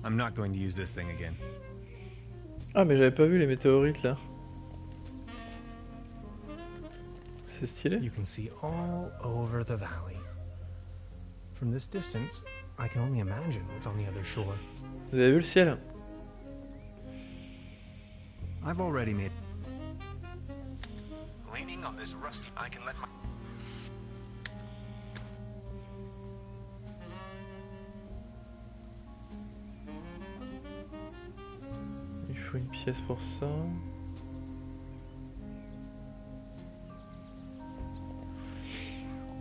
I'm not going to use this thing again.
Ah mais j'avais pas vu les météorites là. C'est stylé.
You can see all over the valley. From this distance, I can only imagine what's on the other shore.
Vous avez vu le ciel?
I've already made. Leaning on this rusty, I can let my.
Il faut une pièce pour ça.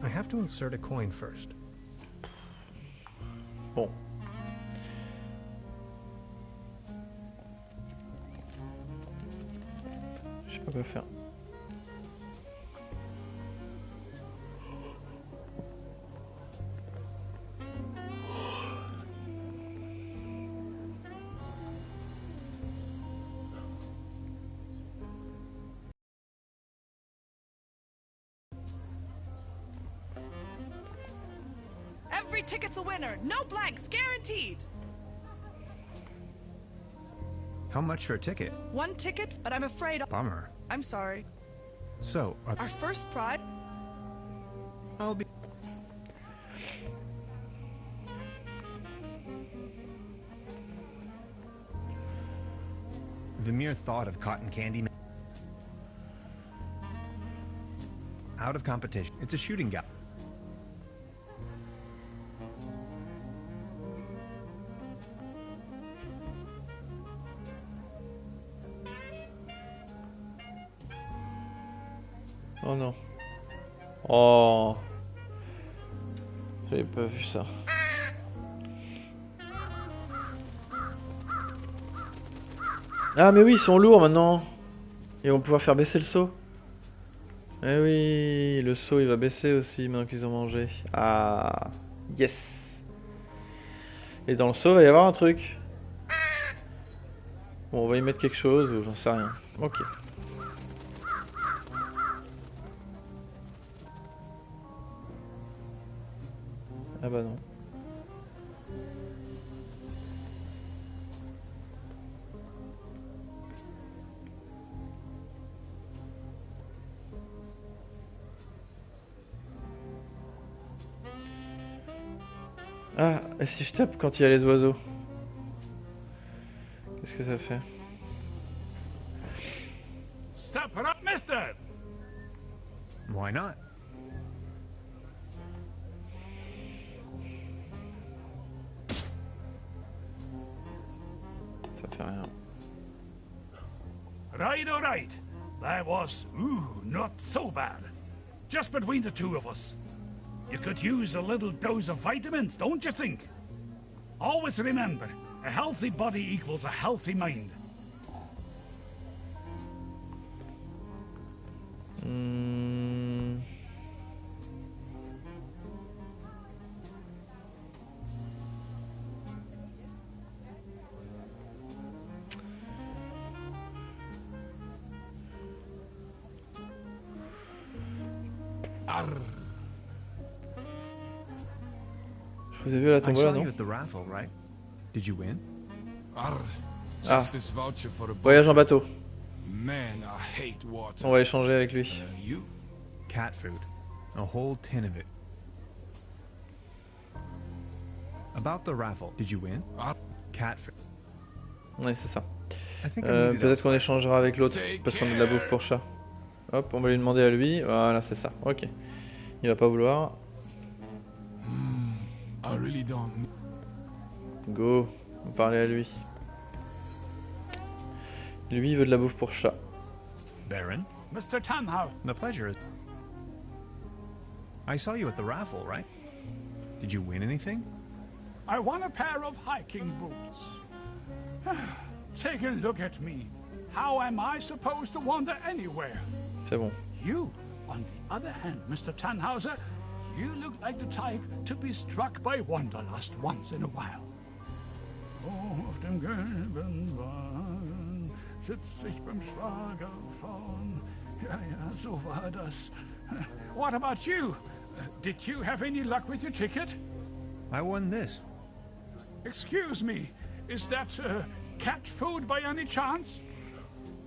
I have to insert a coin first.
Bon. Je sais pas quoi faire.
Every ticket's a winner. No blanks, guaranteed.
How much for a ticket?
One ticket, but I'm afraid.
Bummer.
I'm sorry.
So,
Our first prize.
I'll be. The mere thought of cotton candy. Out of competition. It's a shooting gallery.
Oh non. Oh. J'avais pas vu ça. Ah mais oui, ils sont lourds maintenant. Ils vont pouvoir faire baisser le seau. Eh oui, le seau il va baisser aussi maintenant qu'ils ont mangé. Ah, yes. Et dans le seau il va y avoir un truc. Bon, on va y mettre quelque chose ou j'en sais rien. Ok. Ah bah non. Ah, et si je tape quand il y a les oiseaux? Qu'est-ce que ça fait?
Step it up, mister!
Why not?
Ça fait rien.
Right, all right. That was, not so bad. Just between the two of us. You could use a little dose of vitamins, don't you think? Always remember, a healthy body equals a healthy mind.
Je vous ai vu à la
I
tombola,
saw
non?
you at the raffle, right? Did you win?
Just this voucher for a
Voyage en bateau.
Man, I hate water.
On va échanger avec lui.
You?
Cat food. A whole tin of it. About the raffle, did you win? Cat food.
Ouais, c'est ça.
I think I need it
Peut-être qu'on échangera avec l'autre parce qu'on a de la bouffe pour chat. Hop, on va lui demander à lui. Voilà, c'est ça. Ok. Il va pas vouloir.
I really don't.
Go. On va parler à lui. Lui, il veut de la bouffe pour chat.
Baron?
Mr. Tannhaus.
The pleasure is... I saw you at the raffle, right? Did you win anything?
I won a pair of hiking boots. Take a look at me. How am I supposed to wander anywhere?
C'est bon.
You, on the other hand, Mr. Tannhauser, you look like the type to be struck by wanderlust once in a while. Oh, auf dem gelben Wagen sitzt ich beim Schwager vorn. Ja, so war das. What about you? Did you have any luck with your ticket?
I won this.
Excuse me, is that cat food by any chance?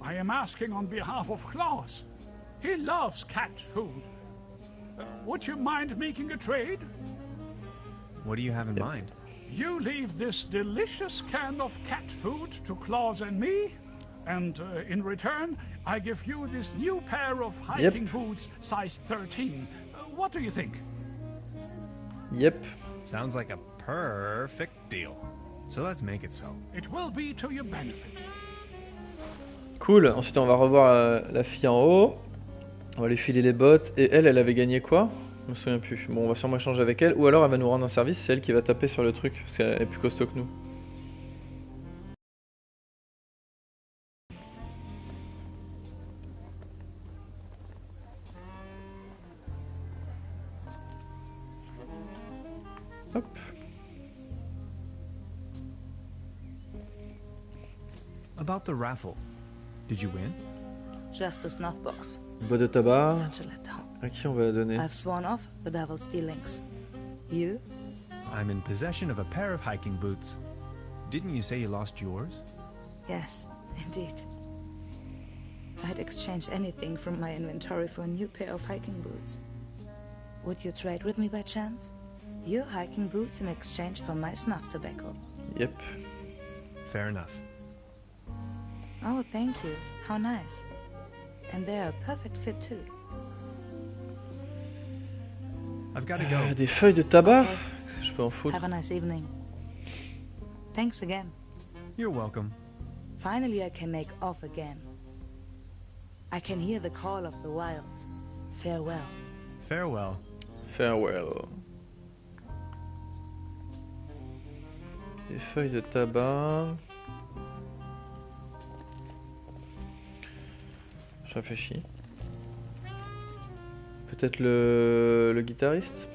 I am asking on behalf of Klaus. He loves cat food. Would you mind making a trade?
What do you have in mind?
You leave this delicious can of cat food to Claus and me, and in return, I give you this new pair of hiking boots, size 13. What do you think?
Yep.
Sounds like a perfect deal. So let's make it so.
It will be to your benefit.
Cool. Ensuite, on va revoir la fille en haut. On va lui filer les bottes. Et elle, elle avait gagné quoi? Je me souviens plus. Bon, on va sûrement échanger avec elle. Ou alors, elle va nous rendre un service. C'est elle qui va taper sur le truc. Parce qu'elle est plus costaud que nous. Hop.
About the raffle, did you win?
Just a snuff box.
Une boîte de tabac.
Such a letdown.
À qui on va la donner?
I've sworn off the devil's dealings. You?
I'm in possession of a pair of hiking boots. Didn't you say you lost yours?
Yes, indeed. I'd exchange anything from my inventory for a new pair of hiking boots. Would you trade with me by chance? Your hiking boots in exchange for my snuff tobacco.
Yep.
Fair enough.
Oh, thank you. How nice. And they're a perfect fit too.
I've got to go.
Des feuilles de tabac? Je peux en foutre.
Have a nice evening. Thanks again.
You're welcome.
Finally I can make off again. I can hear the call of the wild. Farewell.
Farewell.
Farewell. Des feuilles de tabac. Je réfléchis. Peut-être le guitariste?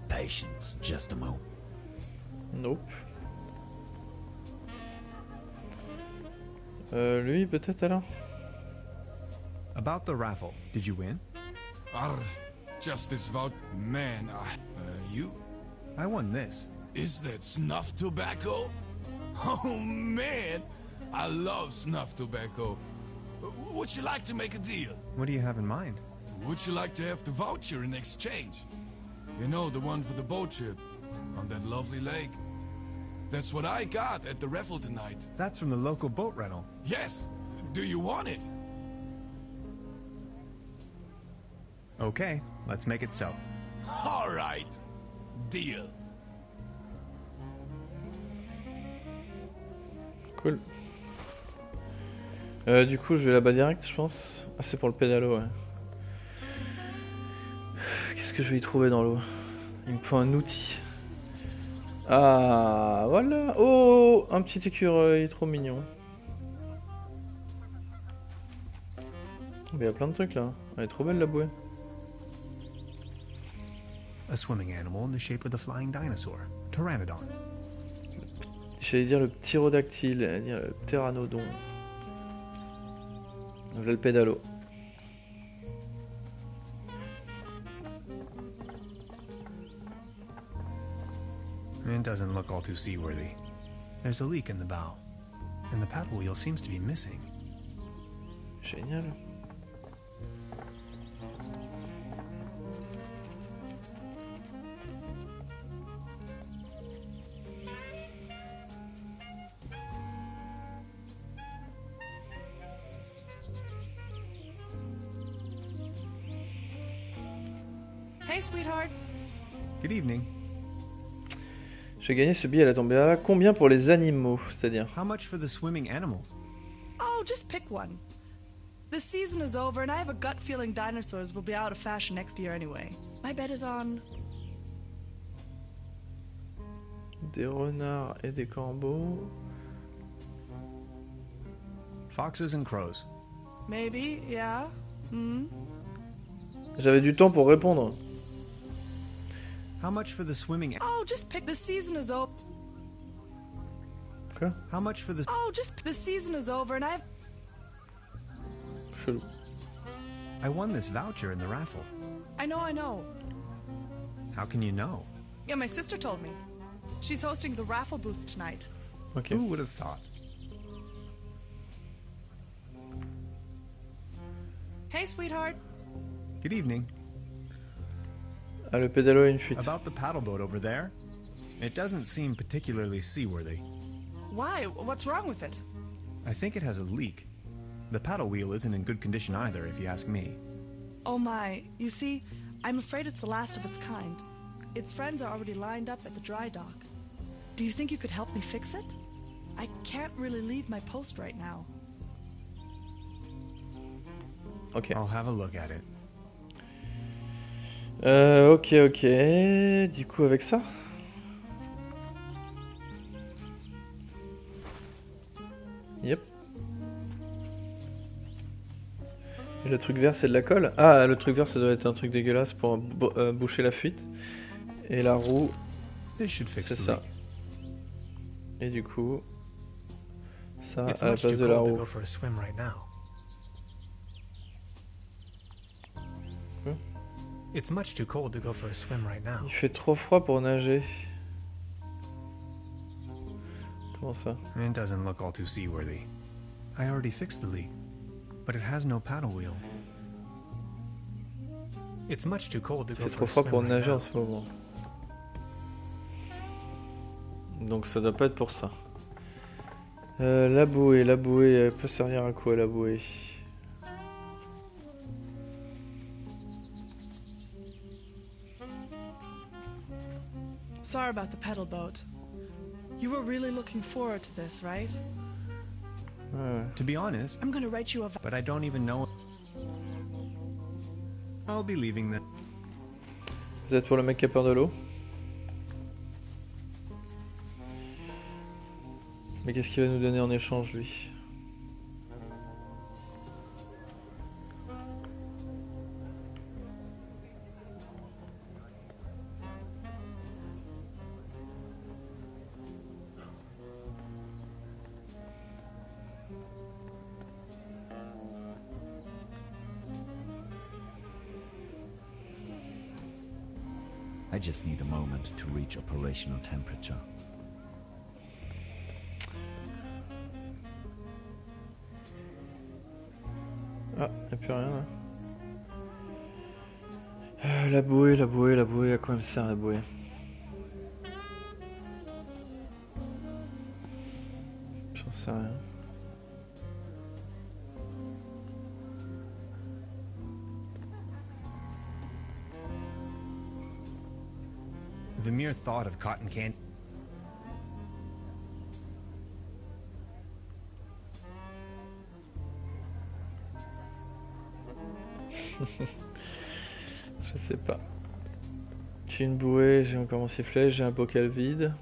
Patience, just a moment.
Nope. Lui peut-être alors?
About the raffle, did you win?
Just this voucher. Man, you?
I won this.
Is that snuff tobacco? Oh man, I love snuff tobacco. Would you like to make a deal?
What do you have in mind?
Would you like to have the voucher in exchange? You know, the one for the boat trip on that lovely lake. That's what I got at the raffle tonight.
That's from the local boat rental.
Yes. Do you want it?
Okay, let's make it so.
All right. Deal.
Cool. Du coup, je vais là-bas direct, je pense. Ah, c'est pour le pédalo, ouais. Qu'est-ce que je vais y trouver dans l'eau? Il me faut un outil. Ah, voilà. Oh, un petit écureuil, trop mignon. Il y a plein de trucs là. Elle est trop belle la bouée.
A swimming animal in the shape of the flying dinosaur, Pteranodon.
J'allais dire le pterodactyle, j'allais dire le pteranodon. Voilà le pédalo.
It doesn't look all too seaworthy. There's a leak in the bow, and the paddle wheel seems to be missing.
Génial.
Hey, sweetheart.
Good evening.
J'ai gagné ce billet à la tombée. Ah, combien pour les animaux, c'est-à-dire?
How much for the swimming animals?
Oh, just pick one. The season is over, and I have a gut feeling dinosaurs will be out of fashion next year anyway. My bet is on...
Des renards et des corbeaux.
Foxes and crows.
Maybe, yeah. Hmm?
J'avais du temps pour répondre.
How much for the swimming...
Oh, just pick... The season is over.
Quoi?
How much for the...
Oh, just... The season is over, and I have...
Chelou.
I won this voucher in the raffle.
I know.
How can you know?
Yeah, my sister told me. She's hosting the raffle booth tonight.
Okay.
Who would have thought?
Hey, sweetheart.
Good evening.
Ah, le pédalo a une fuite.
About the paddle boat over there? It doesn't seem particularly seaworthy.
Why? What's wrong with it?
I think it has a leak. The paddle wheel isn't in good condition either, if you ask me.
Oh my. You see, I'm afraid it's the last of its kind. Its friends are already lined up at the dry dock. Do you think you could help me fix it? I can't really leave my post right now.
Ok.
I'll have a look at it.
Ok. Du coup, avec ça. Yep. Et le truc vert, c'est de la colle. Ah, le truc vert, ça doit être un truc dégueulasse pour boucher la fuite. Et la roue, c'est ça. Et du coup, ça à la place de la roue.
It's much too cold to go for a swim right now.
Il fait trop froid pour nager. Comment ça?
It doesn't look all too seaworthy. I already fixed the leak, but it has no paddle wheel. It's much too cold to
Il
go
fait
for
trop
a
froid
swim
pour
right
nager
now.
en ce moment. Donc ça doit pas être pour ça. La bouée, elle peut servir à quoi la bouée?
Sorry about the pedal boat. You were really looking forward to this, right?
To be honest,
I'm gonna write you a...
but I don't even know. I'll be leaving then.
Vous êtes pour le mec qui a peur de l'eau? Mais qu'est-ce qu'il va nous donner en échange lui?
I just need a moment to reach operational temperature.
Ah, y'a plus rien là. La bouée, la bouée, la bouée, à quoi elle me sert la bouée? J'en sais rien.
The mere thought of cotton candy.
Je sais pas. J'ai une bouée, j'ai encore mon sifflet, j'ai un bocal vide.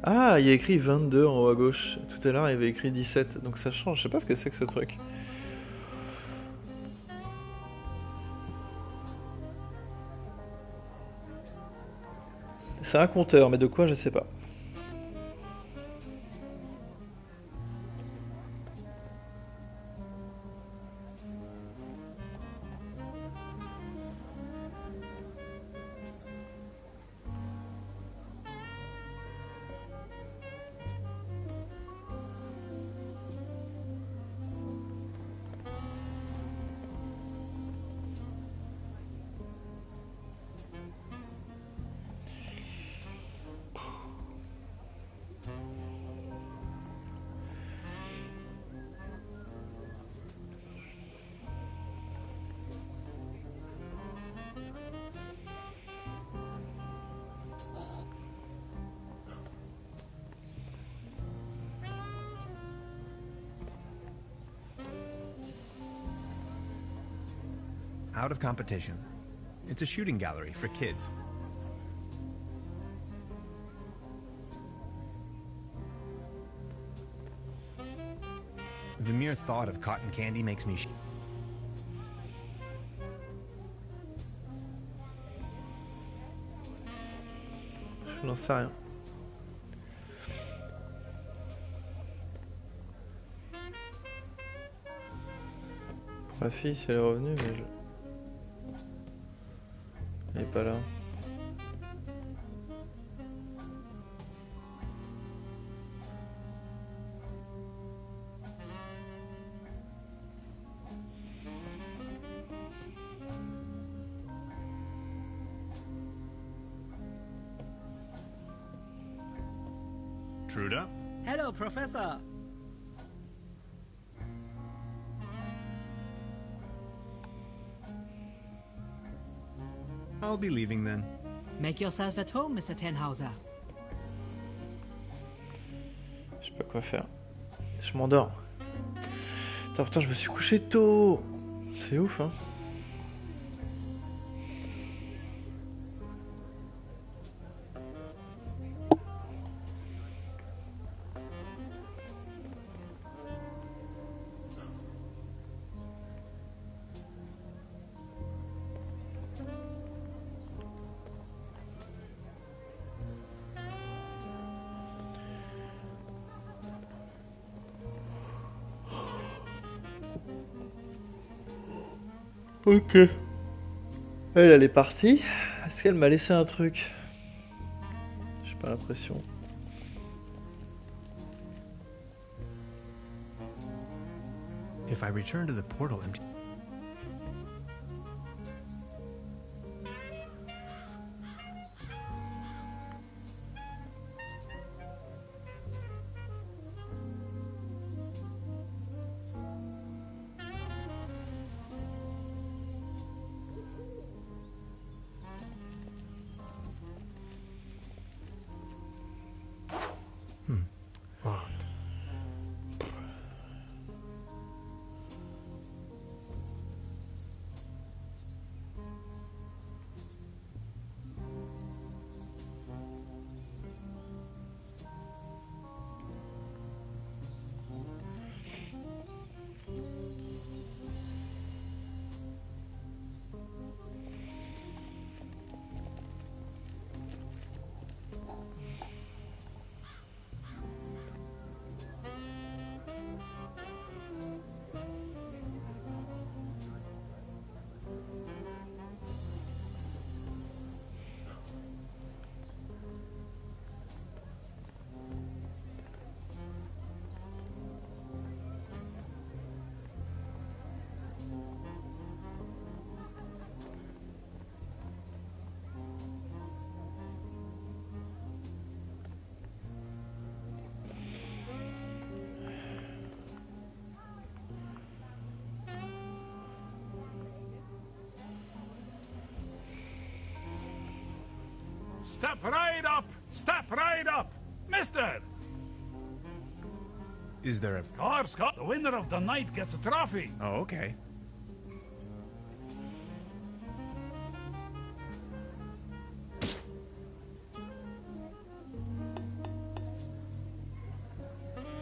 Ah, il y a écrit 22 en haut à gauche. Tout à l'heure, il y avait écrit 17, donc ça change. Je sais pas ce que c'est que ce truc. C'est un compteur, mais de quoi, je sais pas.
Out of competition. It's a shooting gallery for kids. The mere thought of cotton candy makes me
Je n'en sais rien. Pour la fille, si elle est revenue, mais je... Elle est pas là.
Truda?
Hello, Professor.
I'll be leaving then.
Make yourself at home, Mr. Tenhauser.
Je sais pas quoi faire. Je m'endors. Pourtant, je me suis couché tôt. C'est ouf, hein. Ok. Elle est partie. Est-ce qu'elle m'a laissé un truc? J'ai pas l'impression.
If I return to the portal empty...
Step right up! Step right up! Mister!
Is there a...
Car Scott, the winner of the night gets a trophy.
Oh, okay.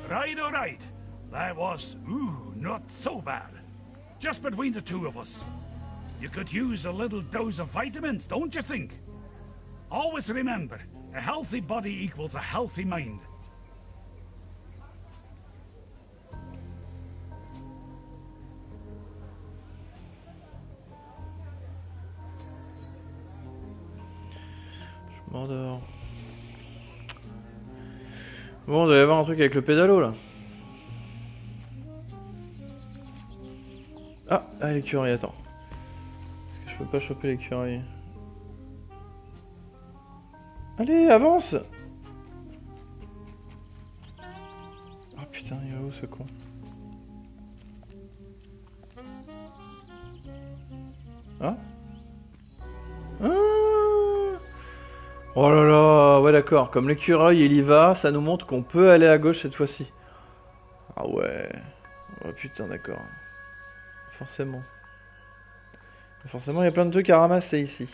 Right, all right. That was, not so bad. Just between the two of us. You could use a little dose of vitamins, don't you think? Always remember, a healthy body equals a healthy mind.
Je m'endors. Bon, on doit y avoir un truc avec le pédalo là. Ah, l'écureuil, attends. Est-ce que je peux pas choper l'écureuil? Allez, avance! Oh putain, il est où ce con? Ah? Oh là là, ouais d'accord, comme l'écureuil il y va, ça nous montre qu'on peut aller à gauche cette fois-ci. Ah ouais. Oh putain, d'accord. Forcément. Forcément, il y a plein de trucs à ramasser ici.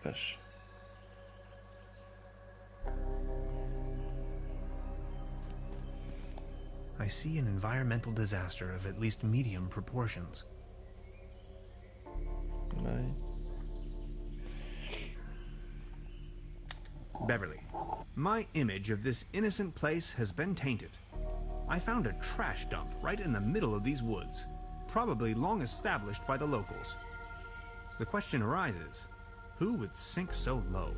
Vache.
I see an environmental disaster of at least medium proportions.
Ouais.
Beverly, my image of this innocent place has been tainted. I found a trash dump right in the middle of these woods, probably long established by the locals. The question arises, who would sink so low?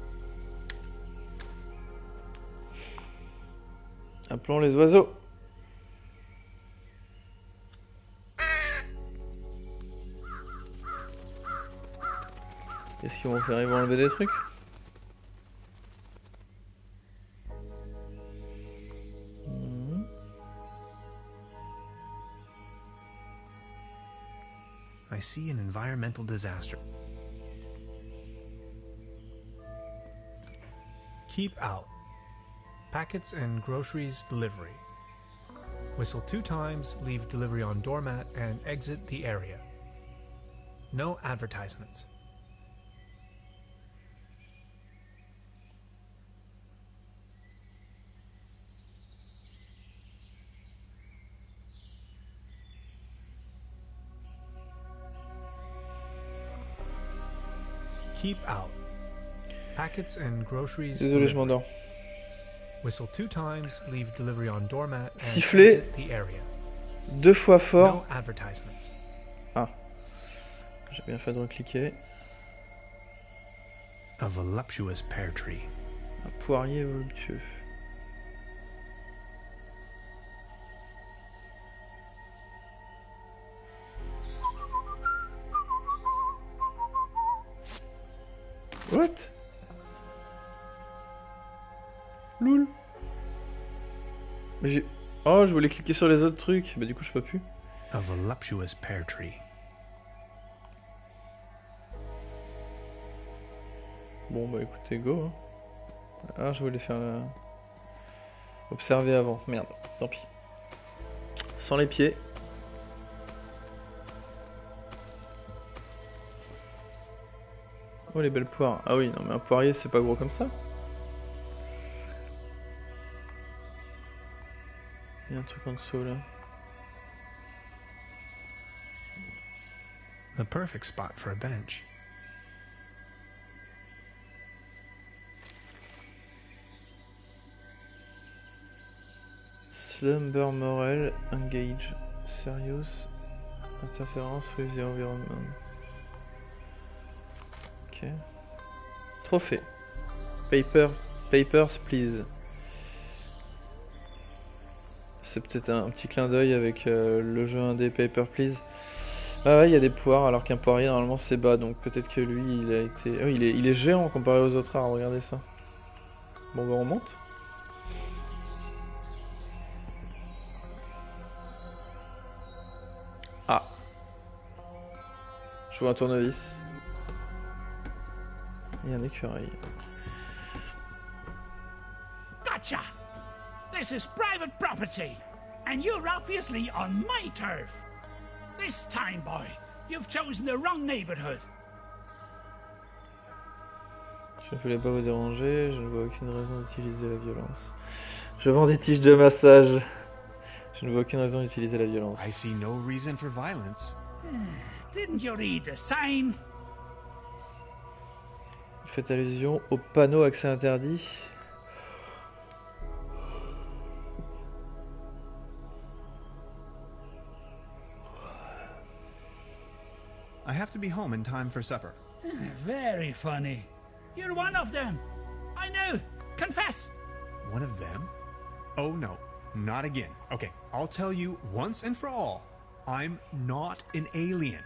Appelons les oiseaux. Qu'est-ce qu'ils vont faire? Ils vont enlever des trucs?
I see an environmental disaster. Keep out. Packets and groceries delivery. Whistle 2 times, leave delivery on doormat, and exit the area. No advertisements. Keep out. Packets and groceries.
Désolé, je m'endors.
Whistle 2 times, leave delivery on doormat, and
Siffler
exit the area.
2 fois fort.
No advertisements.
Ah. J'ai bien fait de recliquer.
A voluptuous pear tree.
Un poirier voluptueux. What? Loul. Mais j'ai... Oh, je voulais cliquer sur les autres trucs. Bah du coup, je peux plus.
A voluptuous pear tree.
Bon, bah écoutez, go. Hein. Ah, je voulais faire... observer avant. Merde, tant pis. Sans les pieds. Oh, les belles poires. Ah oui, non, mais un poirier, c'est pas gros comme ça. Il y a un truc en dessous, là.
The perfect spot for a bench.
Slumber Morel, Engage, Serious, Interference with the Environment. Ok. Trophée. Papers, please. C'est peut-être un petit clin d'œil avec le jeu indé Paper Please. Ah ouais, il y a des poires alors qu'un poirier normalement c'est bas, donc peut-être que lui il a été... Oh, il est géant comparé aux autres arbres, regardez ça. Bon bah on monte. Ah. Je vois un tournevis. Et un écureuil.
Gotcha! This is private property, and you're obviously on my turf. This time, boy, you've chosen the wrong neighborhood.
Je ne voulais pas vous déranger, je ne vois aucune raison d'utiliser la violence. Je vends des tiges de massage. Je ne vois aucune raison d'utiliser la violence.
I see no reason for violence.
Didn't you read the sign?
Faites allusion au panneau accès interdit.
I have to be home in time for supper.
Very funny. You're one of them. I know. Confess.
One of them? Oh no, not again. Okay, I'll tell you once and for all. I'm not an alien.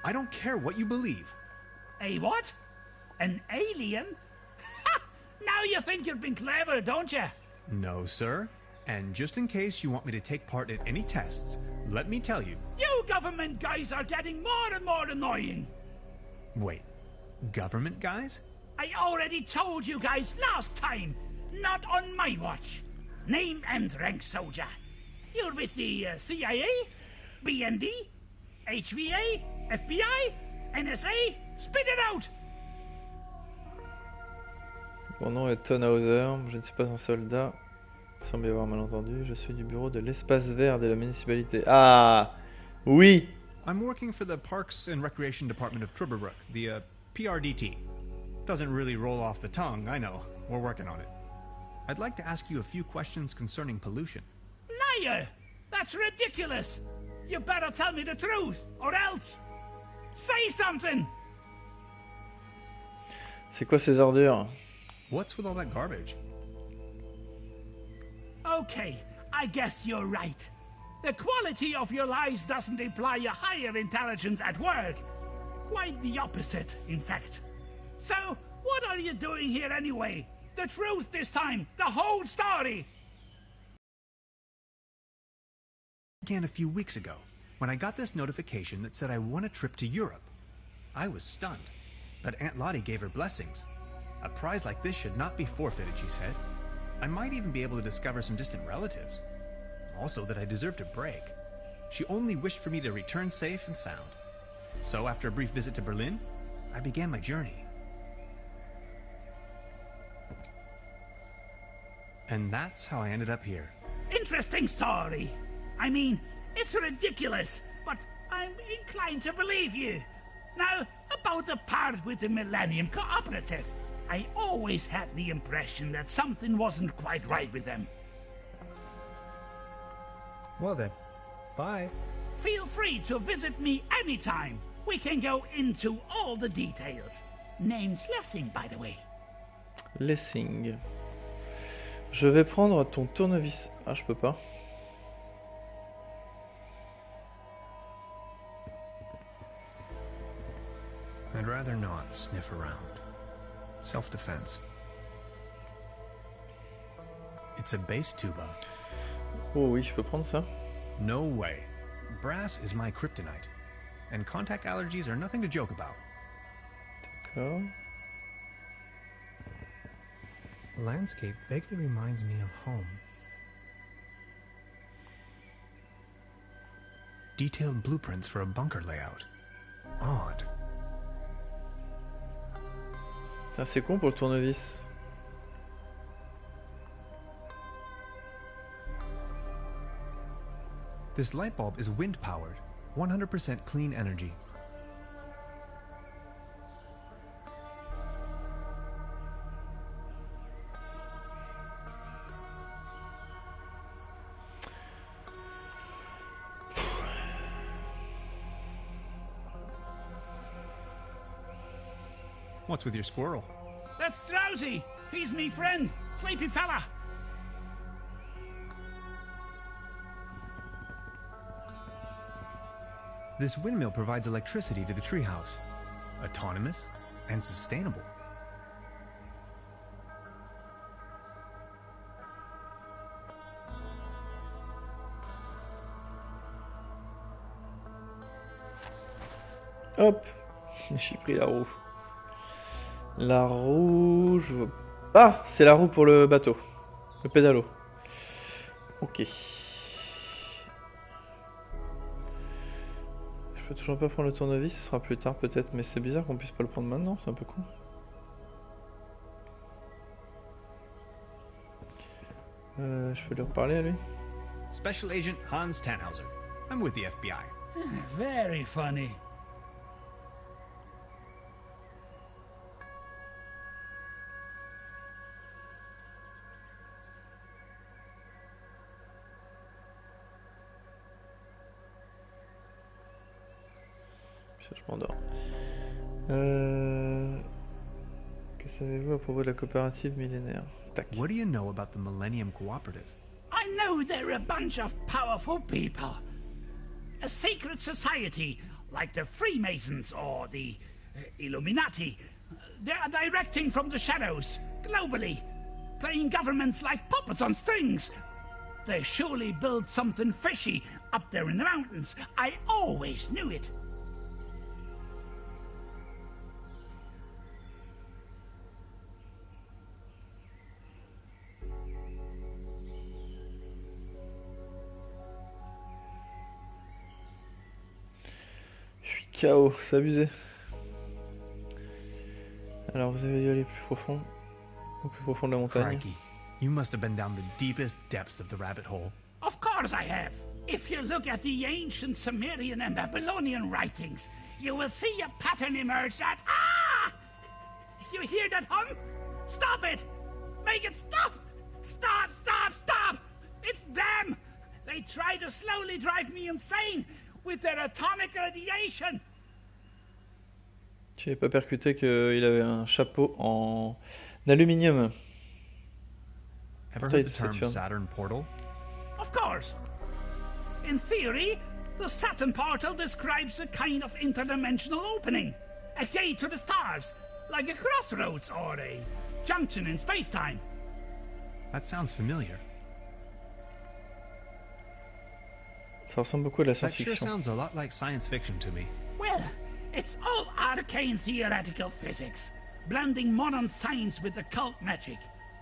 I don't care what you believe.
A what? An alien? Ha! Now you think you've been clever, don't you?
No, sir. And just in case you want me to take part in any tests, let me tell you.
You government guys are getting more and more annoying.
Wait, government guys?
I already told you guys last time. Not on my watch. Name and rank, soldier. You're with the CIA, BND, HVA, FBI, NSA. Spit it out!
Mon nom est Tonhauser, je ne suis pas un soldat. Il semble y avoir un malentendu. Je suis du bureau de l'espace vert de la municipalité. Ah! Oui!
I'm working for the Parks and Recreation Department of Truberbrook, the PRDT. Doesn't really roll off the tongue, I know. We're working on it. I'd like to ask you a few questions concerning pollution.
Liar! That's ridiculous! You better tell me the truth, or else... Say something!
C'est quoi ces ordures?
What's with all that garbage?
Okay, I guess you're right. The quality of your lies doesn't imply a higher intelligence at work. Quite the opposite, in fact. So, what are you doing here anyway? The truth this time, the whole story!
Began a few weeks ago, when I got this notification that said I won a trip to Europe. I was stunned, but Aunt Lottie gave her blessings. A prize like this should not be forfeited, she said. I might even be able to discover some distant relatives. Also that I deserved a break. She only wished for me to return safe and sound. So after a brief visit to Berlin, I began my journey. And that's how I ended up here.
Interesting story. I mean, it's ridiculous, but I'm inclined to believe you. Now, about the part with the Millennium Cooperative. I always had the impression that something wasn't quite right with them.
Well then, bye.
Feel free to visit me anytime. We can go into all the details. Name's Lessing, by the way.
Lessing. Je vais prendre ton tournevis. Ah, je peux pas.
I'd rather not sniff around. Self-defense. It's a bass tuba.
Oh oui, je peux prendre ça.
No way. Brass is my kryptonite. And contact allergies are nothing to joke about.
D'accord.
The landscape vaguely reminds me of home. Detailed blueprints for a bunker layout. Odd.
C'est con pour le tournevis.
This light bulb is wind powered, 100% clean energy. What's with your squirrel?
That's Drowsy. He's me friend, sleepy fella.
This windmill provides electricity to the treehouse. Autonomous and sustainable.
Hop, j'ai pris la roue. La roue... Ah, c'est la roue pour le bateau. Le pédalo. Ok. Je peux toujours pas prendre le tournevis, ce sera plus tard peut-être, mais c'est bizarre qu'on puisse pas le prendre maintenant, c'est un peu con. Je peux lui reparler à lui.
Special Agent Hans Tannhauser. I'm with the FBI.
Very funny.
Je m'endors. Que savez-vous à propos de la coopérative millénaire? Tac.
What do you know about the Millennium Cooperative?
I know they're a bunch of powerful people. A secret society, like the Freemasons or the Illuminati. They are directing from the shadows, globally, playing governments like puppets on strings. They surely built something fishy up there in the mountains. I always knew it.
KO, c'est abusé. Alors vous avez dû aller plus profond. Au plus profond de la montagne.
Crikey, you must have been down the deepest depths of the rabbit hole.
Of course I have. If you look at the ancient Sumerian and Babylonian writings, you will see a pattern emerge that... Ah! You hear that hum? Stop it! Make it stop! Stop, stop, stop! It's them! They try to slowly drive me insane with their atomic radiation.
J'avais pas percuté qu'il avait un chapeau en aluminium.
Ever heard the term Saturn portal?
Of course. In theory, the Saturn portal describes a kind of interdimensional opening. A gate to the stars, like a crossroads or a junction in space-time.
That sounds familiar.
Ça ressemble beaucoup à la
That sure
science-fiction.
sounds a lot like science fiction to me.
Well, it's all arcane theoretical physics, blending modern science with occult magic.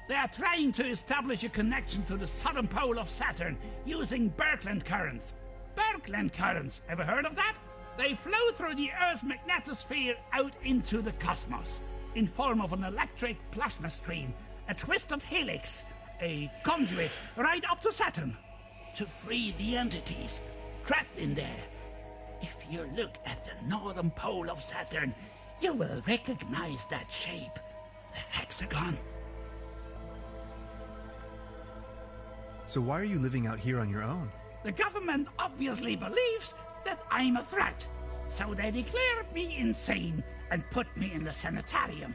They are trying to establish a connection to the southern pole of Saturn using Birkeland currents. Birkeland currents, ever heard of that? They flow through the Earth's magnetosphere out into the cosmos, in form of an electric plasma stream, a twisted helix, a conduit right up to Saturn, to free the entities trapped in there. If you look at the northern pole of Saturn, you will recognize that shape, the hexagon.
So why are you living out here on your own?
The government obviously believes that I'm a threat, so they declared me insane and put me in the sanitarium.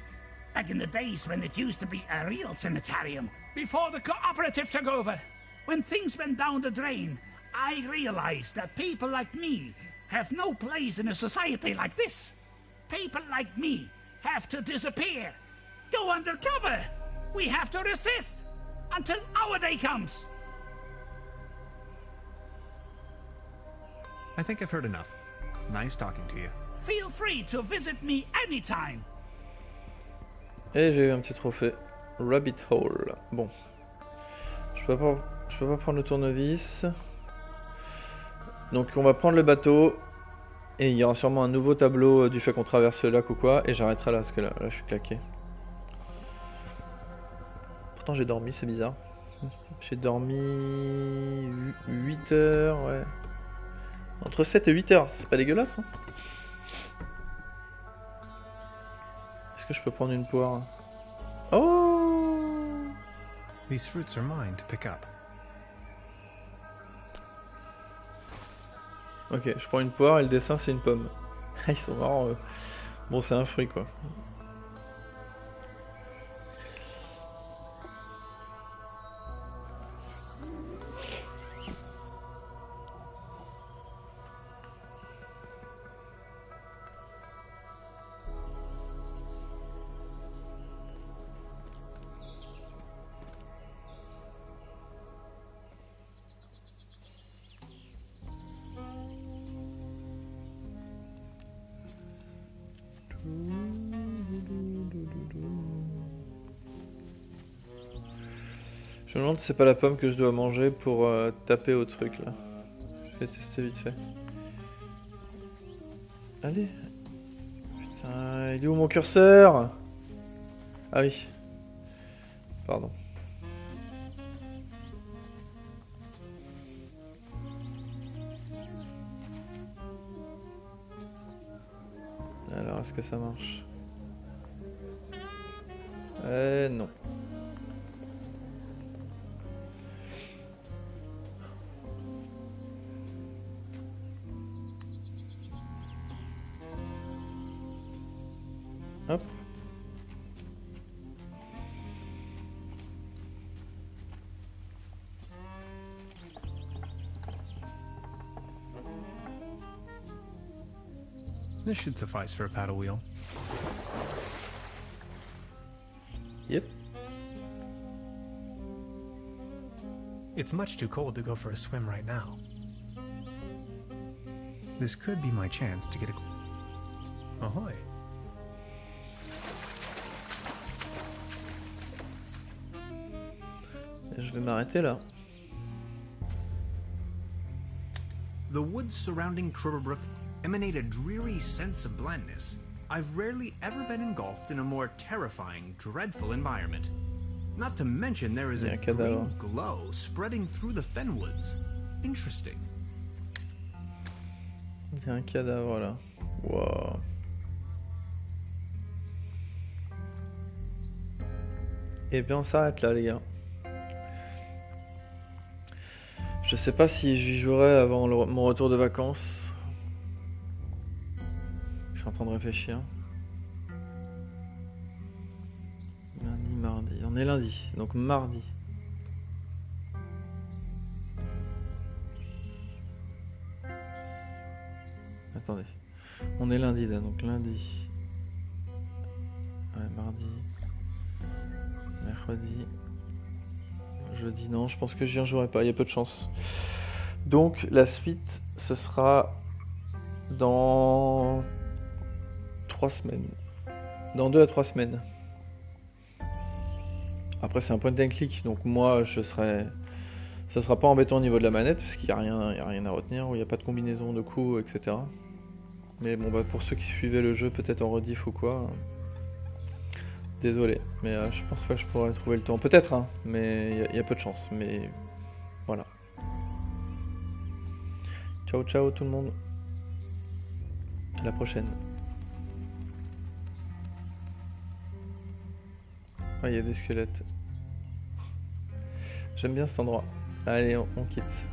Back in the days when it used to be a real sanitarium, before the cooperative took over. When things went down the drain, I realized that people like me have no place in a society like this. People like me have to disappear, go undercover. We have to resist until our day comes.
I think I've heard enough. Nice talking to you.
Feel free to visit me anytime.
Et j'ai eu un petit trophée. Rabbit Hole. Bon. Je peux pas prendre le tournevis. Donc on va prendre le bateau. Et il y aura sûrement un nouveau tableau du fait qu'on traverse le lac ou quoi. Et j'arrêterai là parce que là je suis claqué. Pourtant j'ai dormi, c'est bizarre. J'ai dormi 8 heures, ouais. Entre 7 et 8 heures, c'est pas dégueulasse. Hein. Est-ce que je peux prendre une poire? Oh!
These fruits are mine to pick up.
Ok, je prends une poire et le dessin c'est une pomme. Ils sont marrants. Bon, c'est un fruit quoi. me demande si c'est pas la pomme que je dois manger pour taper au truc là. Je vais tester vite fait. Allez. Putain, il est où mon curseur? Ah oui. Pardon. Alors, est-ce que ça marche? Non. Hop.
This should suffice for a paddle wheel.
Yep.
It's much too cold to go for a swim right now. This could be my chance to get a... Ahoy.
Je vais m'arrêter là.
The woods surrounding Truberbrook emanate a dreary sense of blandness. I've rarely ever been engulfed in a more terrifying, dreadful environment. Not to mention there is a green glow spreading through the fenwoods. Interesting.
Il y a un cadavre là. Wow. Et bien on s'arrête là les gars. Je sais pas si j'y jouerai avant mon retour de vacances. Je suis en train de réfléchir. Lundi, mardi. On est lundi, donc mardi. Attendez. On est lundi là, donc lundi. Ouais, mardi. Mercredi. Jeudi, non, je pense que j'y rejouerai pas, il y a peu de chance. Donc la suite, ce sera dans 3 semaines. Dans 2 à 3 semaines. Après c'est un point and click, donc moi je serai... Ça sera pas embêtant au niveau de la manette, parce qu'il n'y a rien à retenir, où il n'y a pas de combinaison de coups, etc. Mais bon, bah, pour ceux qui suivaient le jeu, peut-être en rediff ou quoi... Désolé, mais je pense pas que je pourrais trouver le temps. Peut-être, hein, mais il y a peu de chance. Mais voilà. Ciao, ciao tout le monde. À la prochaine. Ah, il y a des squelettes. J'aime bien cet endroit. Allez, on quitte.